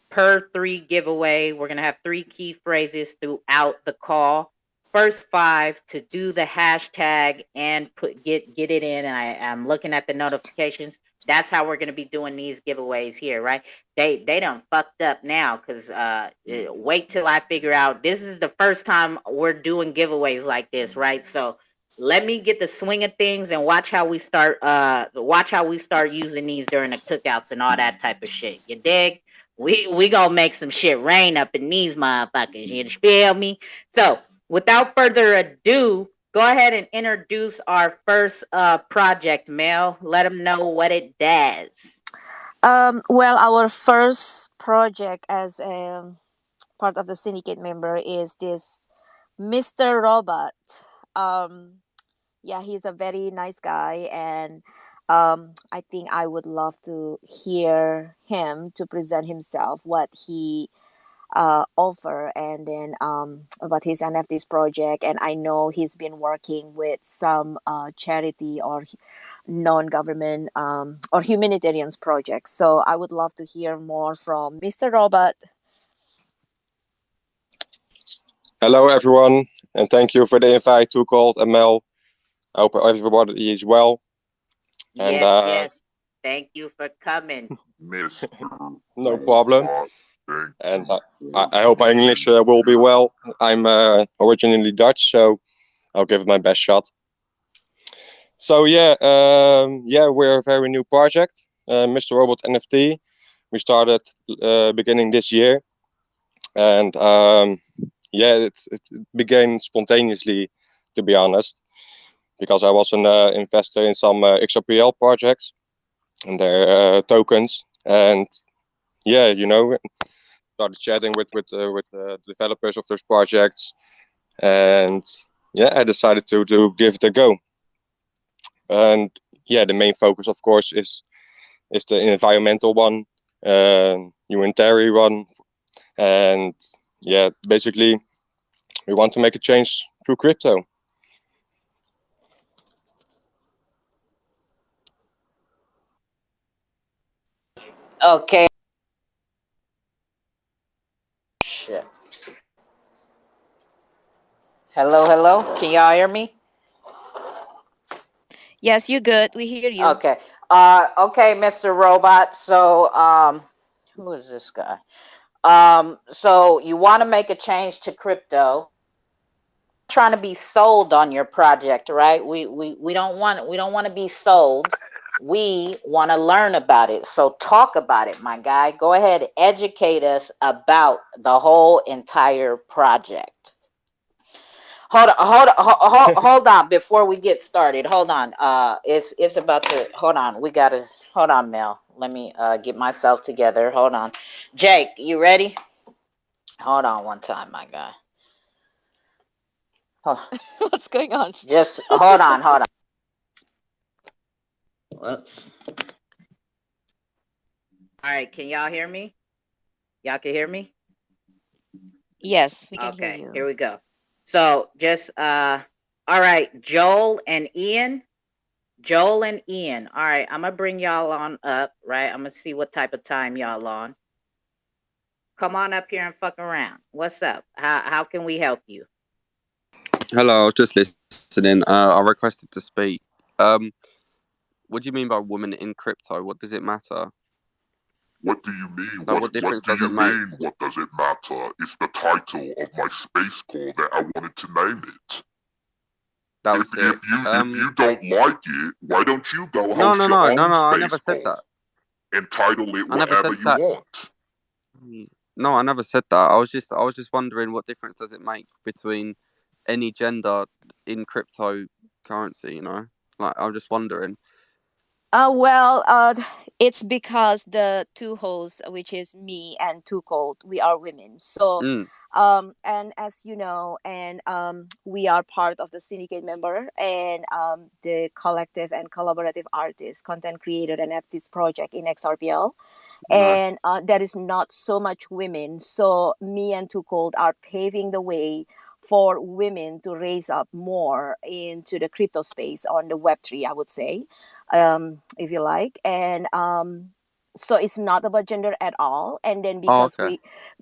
per 3 giveaway. We're gonna have 3 key phrases throughout the call. First 5 to do the hashtag and get it in. And I'm looking at the notifications. That's how we're gonna be doing these giveaways here, right? They done fucked up now because wait till I figure out. This is the first time we're doing giveaways like this, right? So let me get the swing of things and watch how we start using these during the cookouts and all that type of shit. You dig? We gonna make some shit rain up in these motherfuckers. You feel me? So without further ado, go ahead and introduce our first project, Mel. Let them know what it does. Well, our first project as a part of the syndicate member is this Mr. Robot. Um, yeah, he's a very nice guy, and I think I would love to hear him to present himself, what he offer, and then about his NFTs project. And I know he's been working with some charity or non-government or humanitarian projects. So I would love to hear more from Mr. Robot. Hello, everyone, and thank you for the invite to call Mel. I hope everybody is well. Yes, yes. Thank you for coming. No problem. And I hope my English will be well. I'm originally Dutch, so I'll give it my best shot. So we're a very new project, Mr. Robot NFT. We started beginning this year, and it began spontaneously, to be honest, because I was an investor in some Xrpl projects and their tokens, and started chatting with the developers of those projects, and I decided to give it a go. And the main focus, of course, is the environmental one, humanitarian one, and basically we want to make a change through crypto. Okay. Shit. Hello, hello. Can y'all hear me? Yes, you good. We hear you. Okay. Okay, Mr. Robot. So, who is this guy? So you want to make a change to crypto, trying to be sold on your project, right? We don't want to be sold. We want to learn about it. So talk about it, my guy. Go ahead, educate us about the whole entire project. Hold on before we get started. Hold on. It's about to. Hold on. We gotta. Hold on, Mel. Let me get myself together. Hold on. Jake, you ready? Hold on one time, my guy. Oh, What's going on? just hold on. Hold on. Whoops. All right. Can y'all hear me? Y'all can hear me? Yes, we can hear Okay. you. Here we go. So just all right, Joel and Ian. Joel and Ian. All right, I'm gonna bring y'all on up, right? I'm gonna see what type of time y'all on. Come on up here and fuck around. What's up? How can we help you? Hello, I was just listening. I requested to speak. What do you mean by women in crypto? What does it matter? What do you mean? Like, what difference does it make? What does it matter? It's the title of my space call that I wanted to name it. That was it. If you don't like it, why don't you go No, host no, your no, own no, no. I space never said call that. and title it I never whatever said you that. want? No, I never said that. I was just wondering what difference does it make between any gender in cryptocurrency? You know, like I'm just wondering. Well, it's because the two hosts, which is me and Too Cold, we are women. So, and as you know, and we are part of the syndicate member and the collective and collaborative artist, content creator, and artist project in Xrpl. And there is not so much women. So me and Too Cold are paving the way for women to raise up more into the crypto space on the Web3, I would say, if you like. And so it's not about gender at all. And then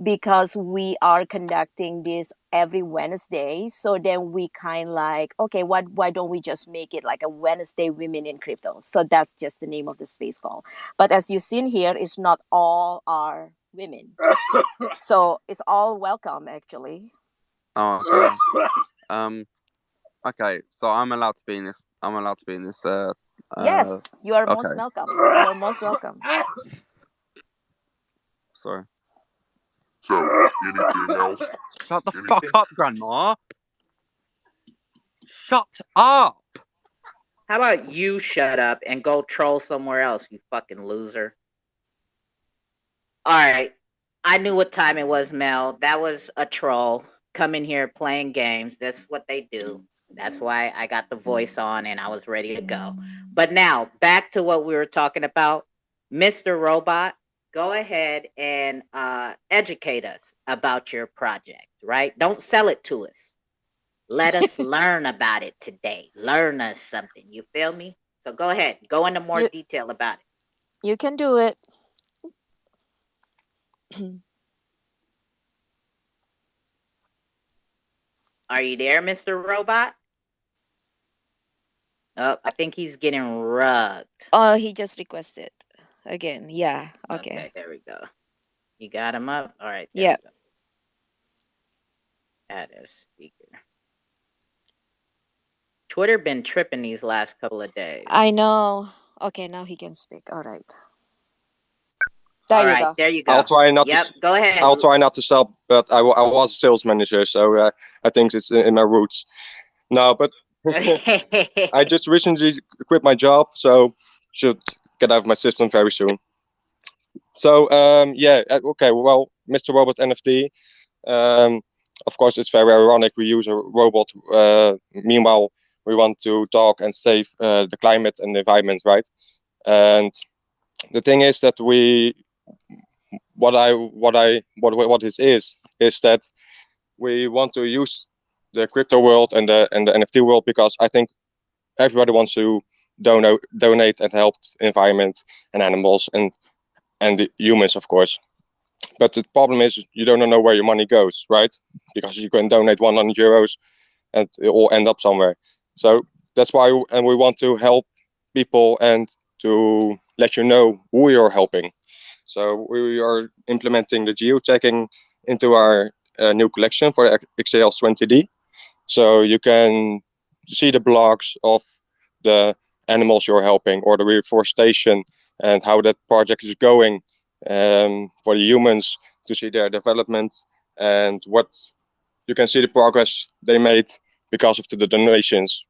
because we are conducting this every Wednesday, so then we kind of like, okay, why don't we just make it like a Wednesday Women in Crypto? So that's just the name of the space call. But as you've seen here, it's not all are women. So it's all welcome, actually. Oh, okay. Okay. So I'm allowed to be in this. I'm allowed to be in this. Yes, you are most welcome. You are most welcome. Sorry. So, anything else? Shut the fuck up, Grandma. Shut up. How about you shut up and go troll somewhere else, you fucking loser? All right. I knew what time it was, Mel. That was a troll coming here playing games. That's what they do. That's why I got the voice on and I was ready to go. But now, back to what we were talking about. Mr. Robot, go ahead and educate us about your project, right? Don't sell it to us. Let us learn about it today. Learn us something. You feel me? So go ahead. Go into more detail about it. You can do it. Are you there, Mr. Robot? Oh, I think he's getting rugged. Oh, he just requested again. Yeah. Okay. There we go. You got him up? All right. Yeah. Add a speaker. Twitter been tripping these last couple of days. I know. Okay, now he can speak. All right. There you go. I'll try not. Yep. Go ahead. I'll try not to sell, but I was a sales manager, so I think it's in my roots. No, but I just recently quit my job, so should get out of my system very soon. So yeah, okay. Well, Mr. Robot NFT. Of course, it's very ironic we use a robot. Meanwhile, we want to talk and save the climate and the environment, right? And the thing is that what this is that we want to use the crypto world and the NFT world because I think everybody wants to donate and help the environment and animals and the humans, of course. But the problem is you don't know where your money goes, right? Because you can donate €100 and it all end up somewhere. So that's why, and we want to help people and to let you know who you're helping. So we are implementing the geotagging into our new collection for the XAL20D. So you can see the blogs of the animals you're helping or the reforestation and how that project is going, for the humans to see their development and what you can see the progress they made because of the donations.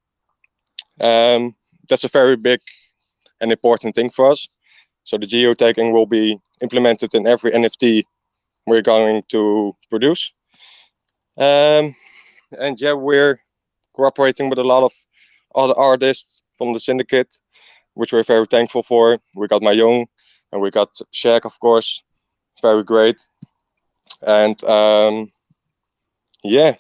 That's a very big and important thing for us. So the geotagging will be implemented in every NFT we're going to produce. And yeah, we're cooperating with a lot of other artists from the syndicate, which we're very thankful for. We got Mayong and we got Shag, of course, very great. And yeah,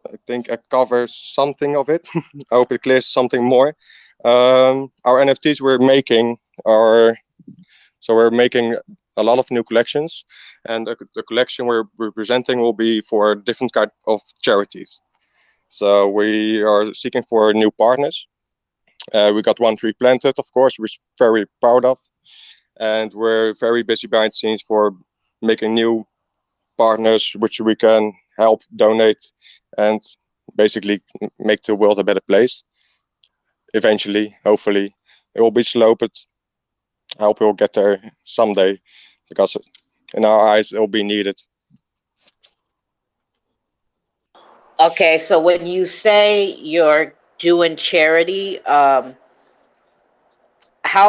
I think I covered something of it. I hope it clears something more. Our NFTs we're making are we're making a lot of new collections, and the collection we're presenting will be for different kind of charities. So we are seeking for new partners. We got one tree planted, of course, which we're very proud of, and we're very busy behind the scenes for making new partners which we can help donate and basically make the world a better place. Eventually, hopefully, it will be slow, but I hope we'll get there someday, because in our eyes, it will be needed. Okay, so when you say you're doing charity, how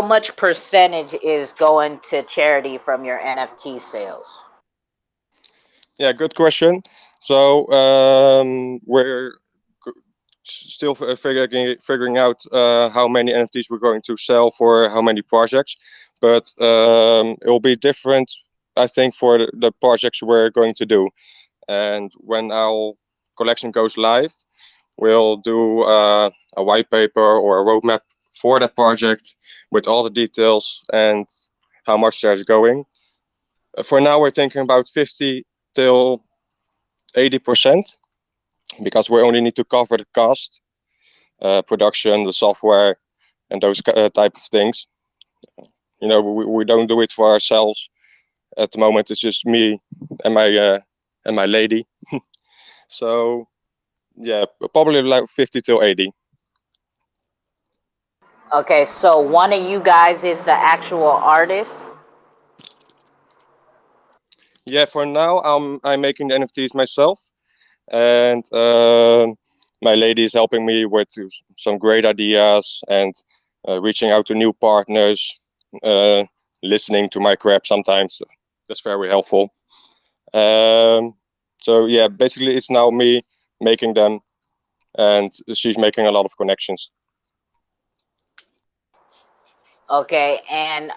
much percentage is going to charity from your NFT sales? Yeah, good question. So we're still figuring out how many NFTs we're going to sell for how many projects, but it will be different, I think, for the projects we're going to do. And when our collection goes live, we'll do a white paper or a roadmap for that project with all the details and how much there's going. For now, we're thinking about 50 till 80%, because we only need to cover the cost, production, the software, and those type of things. You know, we don't do it for ourselves. At the moment, it's just me and my lady. So yeah, probably like 50 till 80. Okay, so one of you guys is the actual artist? Yeah, for now, I'm making the NFTs myself, and my lady is helping me with some great ideas and reaching out to new partners, listening to my crap sometimes. That's very helpful. So yeah, basically it's now me making them, and she's making a lot of connections. Okay, and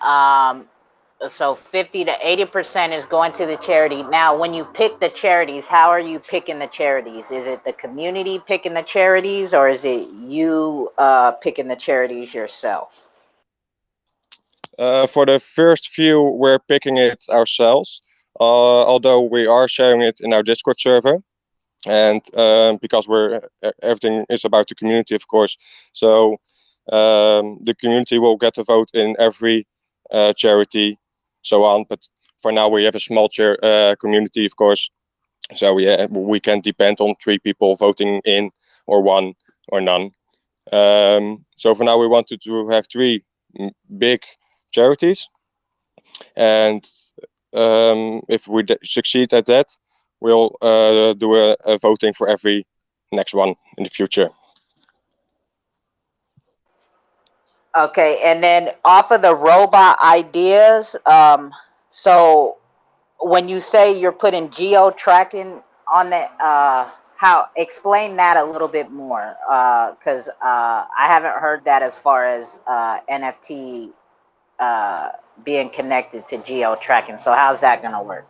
so 50 to 80% is going to the charity. Now, when you pick the charities, how are you picking the charities? Is it the community picking the charities, or is it you picking the charities yourself? For the first few, we're picking it ourselves, although we are sharing it in our Discord server. And because everything is about the community, of course, so the community will get a vote in every charity, so on. But for now, we have a small community, of course, so we can depend on 3 people voting in, or 1, or none. So for now, we wanted to have 3 big charities, and if we succeed at that, we'll do a voting for every next one in the future. Okay, and then off of the robot ideas, so when you say you're putting geo tracking on the, how, explain that a little bit more, because I haven't heard that as far as NFT being connected to geo tracking. So how's that gonna work?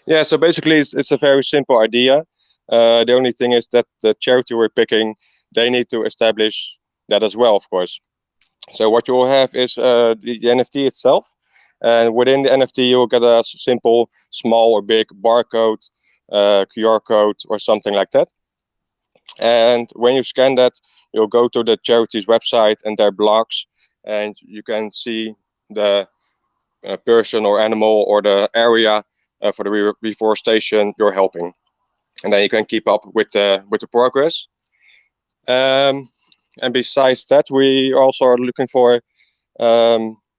Yeah, so basically it's a very simple idea. The only thing is that the charity we're picking, they need to establish that as well, of course. So what you will have is the NFT itself, and within the NFT you'll get a simple, small or big barcode, QR code, or something like that. And when you scan that, you'll go to the charity's website and their blogs, and you can see the person or animal or the area for the reforestation you're helping, and then you can keep up with the progress. And besides that, we also are looking for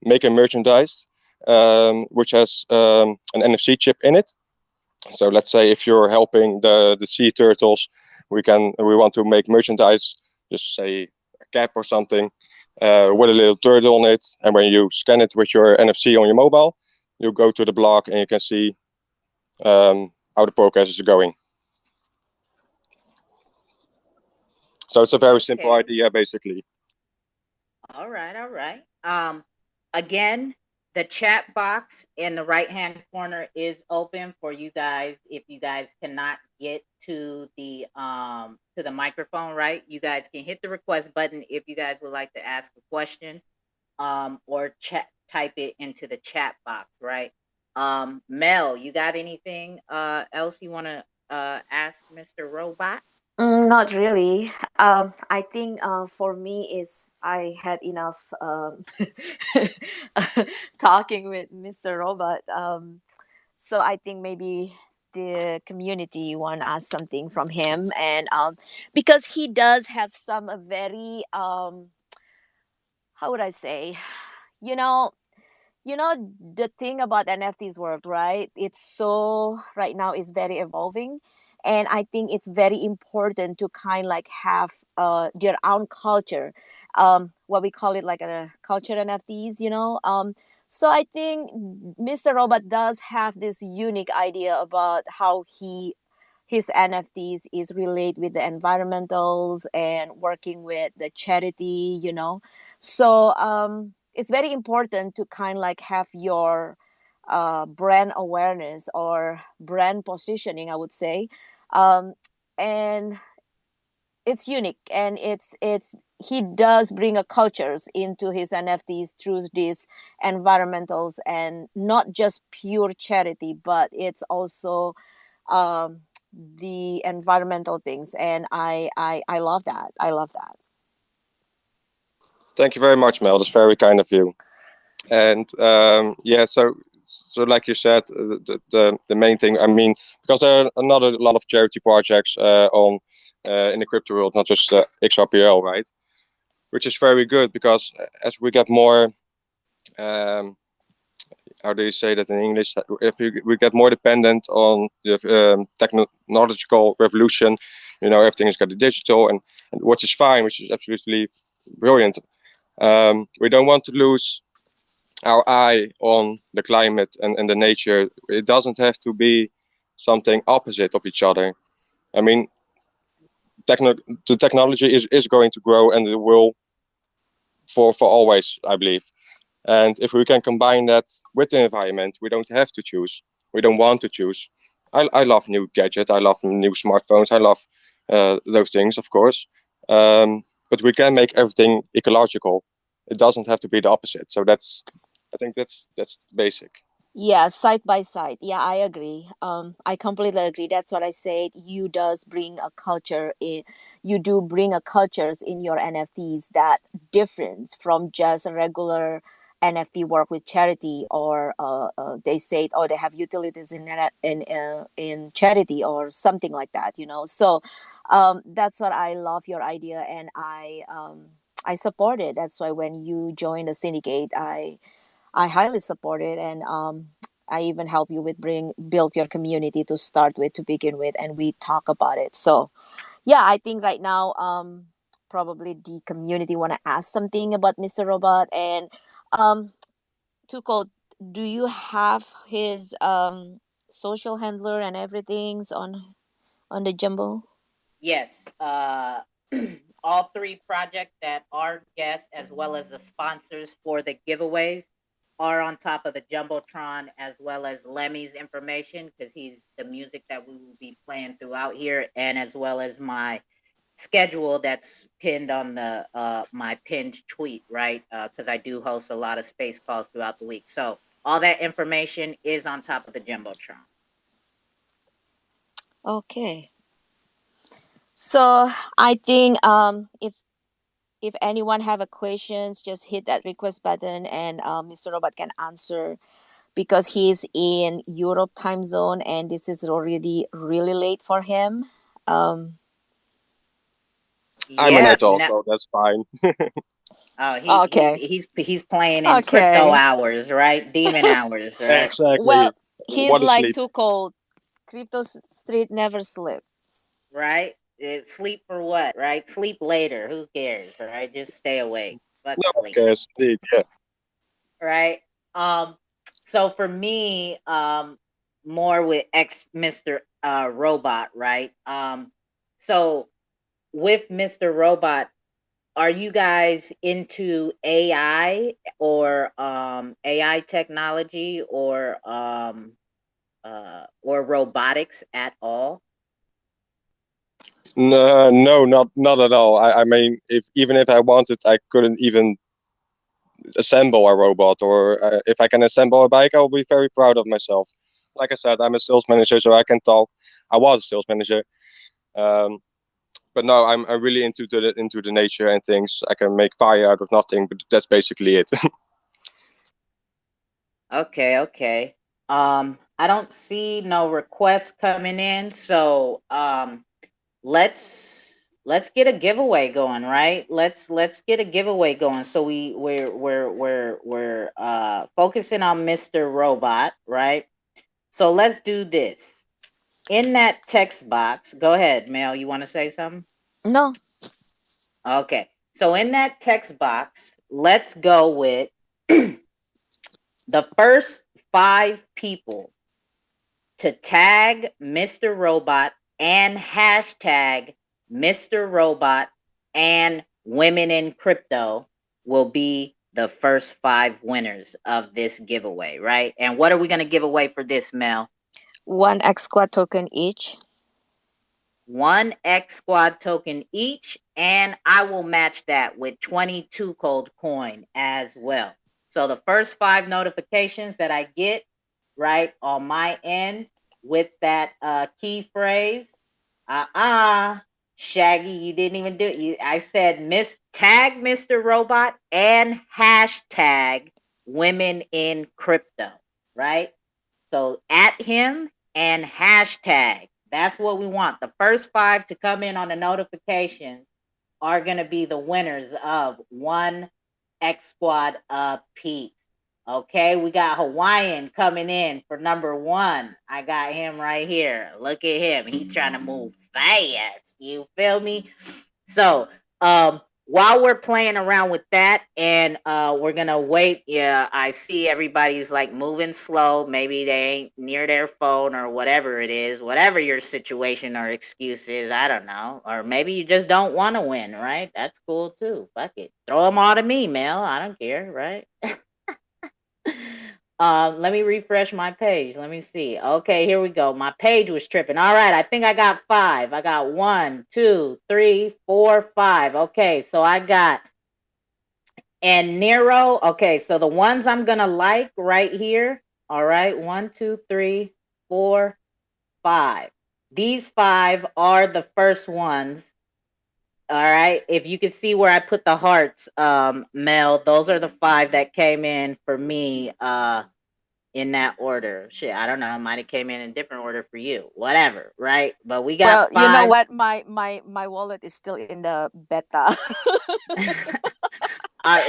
making merchandise which has an NFC chip in it. So let's say if you're helping the sea turtles, we want to make merchandise, just say a cap or something, with a little turtle on it, and when you scan it with your NFC on your mobile, you go to the blog and you can see how the progress is going. So it's a very simple idea, basically. All right, all right. Again, the chat box in the right hand corner is open for you guys. If you guys cannot get to the microphone, right, you guys can hit the request button if you guys would like to ask a question, or type it into the chat box, right? Mel, you got anything else you want to ask Mr. Robot? Not really. I think for me is I had enough talking with Mr. Robot. So I think maybe the community want to ask something from him, and because he does have some very how would I say, you know, the thing about NFTs world, right? It's so right now is very evolving, and I think it's very important to kind like have their own culture, what we call it like a culture NFTs, so I think Mr. Robot does have this unique idea about how his NFTs is relate with the environmentals and working with the charity, so it's very important to kind of like have your brand awareness or brand positioning, I would say, and it's unique, and it's he does bring a cultures into his NFTs through these environmentals, and not just pure charity, but it's also um, the environmental things, and I love that. I love that. Thank you very much, Mel. That's very kind of you. And yeah, so like you said, the main thing, I mean, because there are another lot of charity projects on in the crypto world, not just Xrpl, right? Which is very good, because as we get more, um, how do you say that in English? If we get more dependent on the technological revolution, everything is getting digital, and which is fine, which is absolutely brilliant. We don't want to lose our eye on the climate and the nature. It doesn't have to be something opposite of each other. I mean, the technology is going to grow, and it will for always, I believe. And if we can combine that with the environment, we don't have to choose. We don't want to choose. I love new gadgets. I love new smartphones. I love those things, of course. But we can make everything ecological. It doesn't have to be the opposite. So I think that's basic. Yeah, side by side. Yeah, I agree. I completely agree. That's what I said. You does bring a culture in. You do bring a cultures in your NFTs that difference from just a regular NFT work with charity, or they say, oh, they have utilities in charity or something like that. So that's what I love your idea, and I support it. That's why when you join the syndicate, I highly support it, and I even help you with build your community to start with, to begin with, and we talk about it. So yeah, I think right now probably the community want to ask something about Mr. Robot, and Tuko, do you have his social handler and everything's on the jumbo? Yes. All three projects that are guests, as well as the sponsors for the giveaways, are on top of the jumbotron, as well as Lemmy's information, because he's the music that we will be playing throughout here, and as well as my schedule that's pinned on the my pinned tweet, right? Because I do host a lot of space calls throughout the week, so all that information is on top of the jumbotron. Okay. So I think if anyone have a questions, just hit that request button, and Mr. Robot can answer, because he's in Europe time zone, and this is already really late for him. Um, I'm an Yeah. adult, so that's fine. Oh, okay. he's playing in crypto Okay. hours, right? Demon hours, right? Exactly. Well, he's What is like sleep? too cold. Crypto Street never sleeps. Right? Sleep for what, right? Sleep later. Who cares, right? Just stay awake. Fuck No one sleep, cares. Indeed, yeah. right? So for me, more with X Mr. Robot, right? So with Mr. Robot, are you guys into AI or AI technology or robotics at all? No, no, not at all. I mean, even if I wanted, I couldn't even assemble a robot, or if I can assemble a bike, I'll be very proud of myself. Like I said, I'm a sales manager, so I can talk. I was a sales manager, um, but no, I'm really into the nature and things. I can make fire out of nothing, but that's basically it. Okay, okay. I don't see no requests coming in, so let's get a giveaway going, right? Let's get a giveaway going. So we're focusing on Mr. Robot, right? So let's do this. In that text box, go ahead, Mel, you want to say something? No. Okay. So in that text box, let's go with the first 5 people to tag Mr. Robot and hashtag Mr. Robot and Women in Crypto will be the first 5 winners of this giveaway, right? And what are we going to give away for this, Mel? 1 X Squad token each. 1 X Squad token each, and I will match that with 22 cold coin as well. So the first 5 notifications that I get right on my end with that key phrase, Shaggy, you didn't even do it. I said tag Mr. Robot and hashtag women in crypto, right? So at him and hashtag. That's what we want. The first 5 to come in on the notifications are going to be the winners of 1 X Squad apiece. Okay, we got Hawaiian coming in for number 1. I got him right here. Look at him. He trying to move fast. You feel me? So, while we're playing around with that and we're gonna wait, yeah, I see everybody's like moving slow. Maybe they ain't near their phone or whatever it is, whatever your situation or excuse is, I don't know. Or maybe you just don't want to win, right? That's cool too. Fuck it, throw them all to me, Mel. I don't care, right? Let me refresh my page. Let me see. Okay, here we go. My page was tripping. All right, I think I got 5. I got 1, 2, 3, 4, 5. Okay, so I got and Nero. Okay, so the ones I'm gonna like right here. All right, 1, 2, 3, 4, 5. These 5 are the first ones. All right, if you can see where I put the hearts, Mel, those are the 5 that came in for me. In that order. Shit, I don't know. It might have came in different order for you. Whatever, right? But we got Well, 5. you know what? My wallet is still in the beta.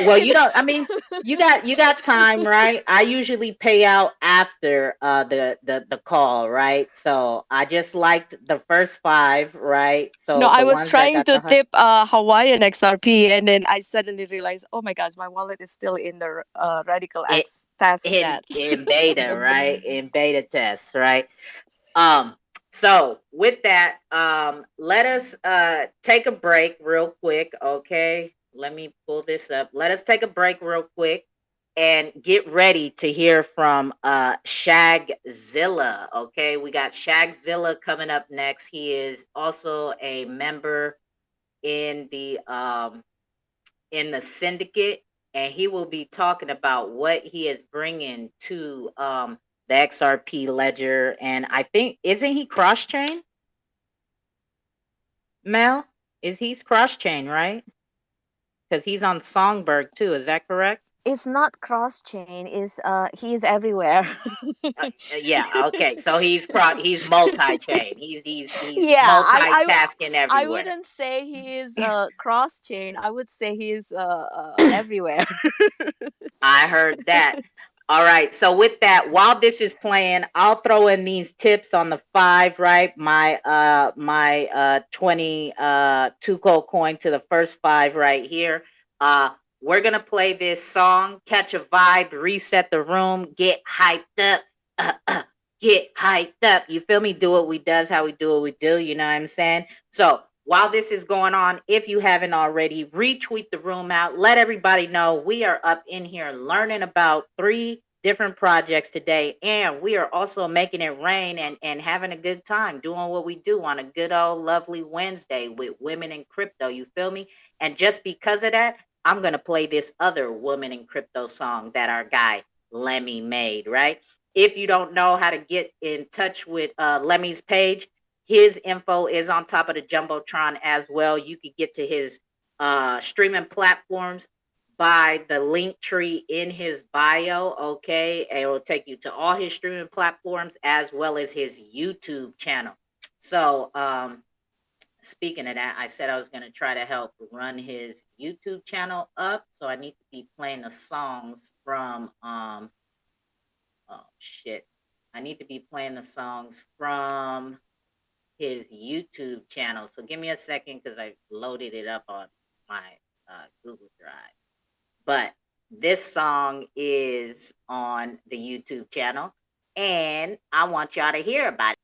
Well, you don't. I mean, you got time, right? I usually pay out after the call, right? So I just liked the first 5, right? No, So I the was ones that trying got to the heart tip Hawaiian XRP, and then I suddenly realized, oh my gosh, my wallet is still in the Radical it X test in net. in beta, right? In beta tests, right? So with that, let us take a break real quick, okay? Let me pull this up. Let us take a break real quick and get ready to hear from Shagzilla, okay? We got Shagzilla coming up next. He is also a member in the syndicate, and he will be talking about what he is bringing to the XRP ledger. And I think, isn't he cross chain? Mel, is he's cross chain, right? Because he's on Songbird too. Is that correct? It's not cross chain. Is he is everywhere. Yeah. Okay. So he's multi chain. He's Yeah, multitasking I everywhere. wouldn't say he is cross chain. I would say he is everywhere. I heard that. All right. So with that, while this is playing, I'll throw in these tips on the 5, right? My 20 two gold coin to the first 5 right here. We're gonna play this song, catch a vibe, reset the room, get hyped up. Get hyped up. You feel me? Do what we does, how we do what we do. You know what I'm saying? So while this is going on, if you haven't already, retweet the room out. Let everybody know we are up in here learning about 3 different projects today. And we are also making it rain and having a good time doing what we do on a good old lovely Wednesday with women in crypto. You feel me? And just because of that, I'm going to play this other woman in crypto song that our guy Lemmy made, right? If you don't know how to get in touch with Lemmy's page, his info is on top of the Jumbotron as well. You could get to his streaming platforms by the link tree in his bio, okay? It will take you to all his streaming platforms as well as his YouTube channel. So, speaking of that, I said I was going to try to help run his YouTube channel up. So I need to be playing the songs from, oh shit. I need to be playing the songs from his YouTube channel. So give me a second because I loaded it up on my Google Drive. But this song is on the YouTube channel, and I want y'all to hear about it.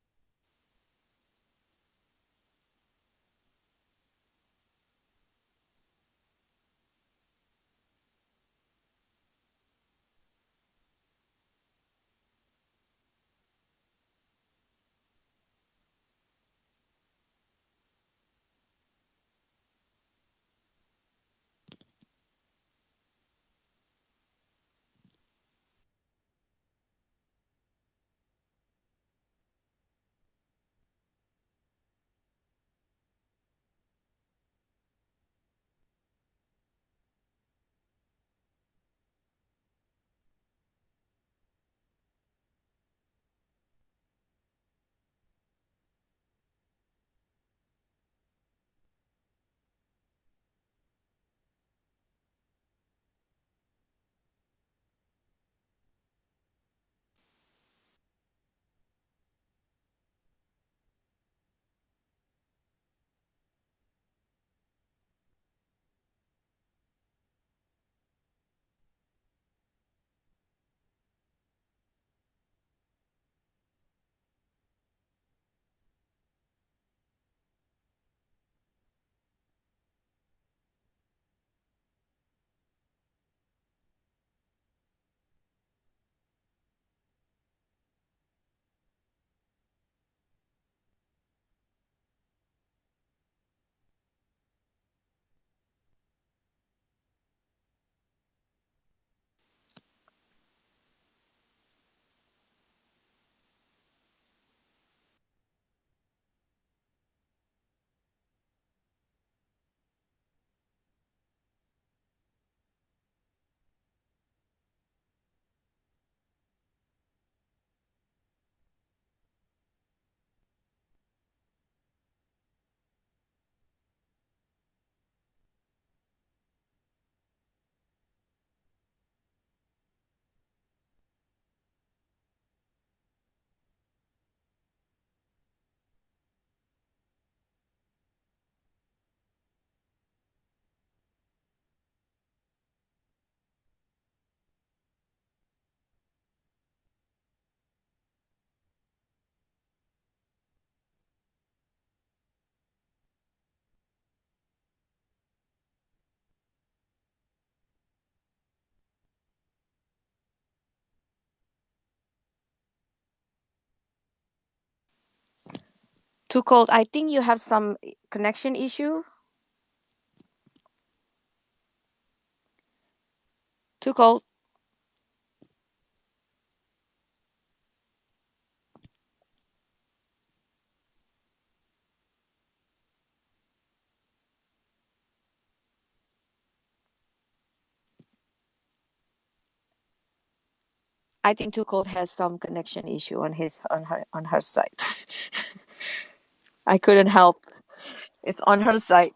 Too cold. I think you have some connection issue. Too cold. I think Too Cold has some connection issue on her side. I couldn't help. It's on her side.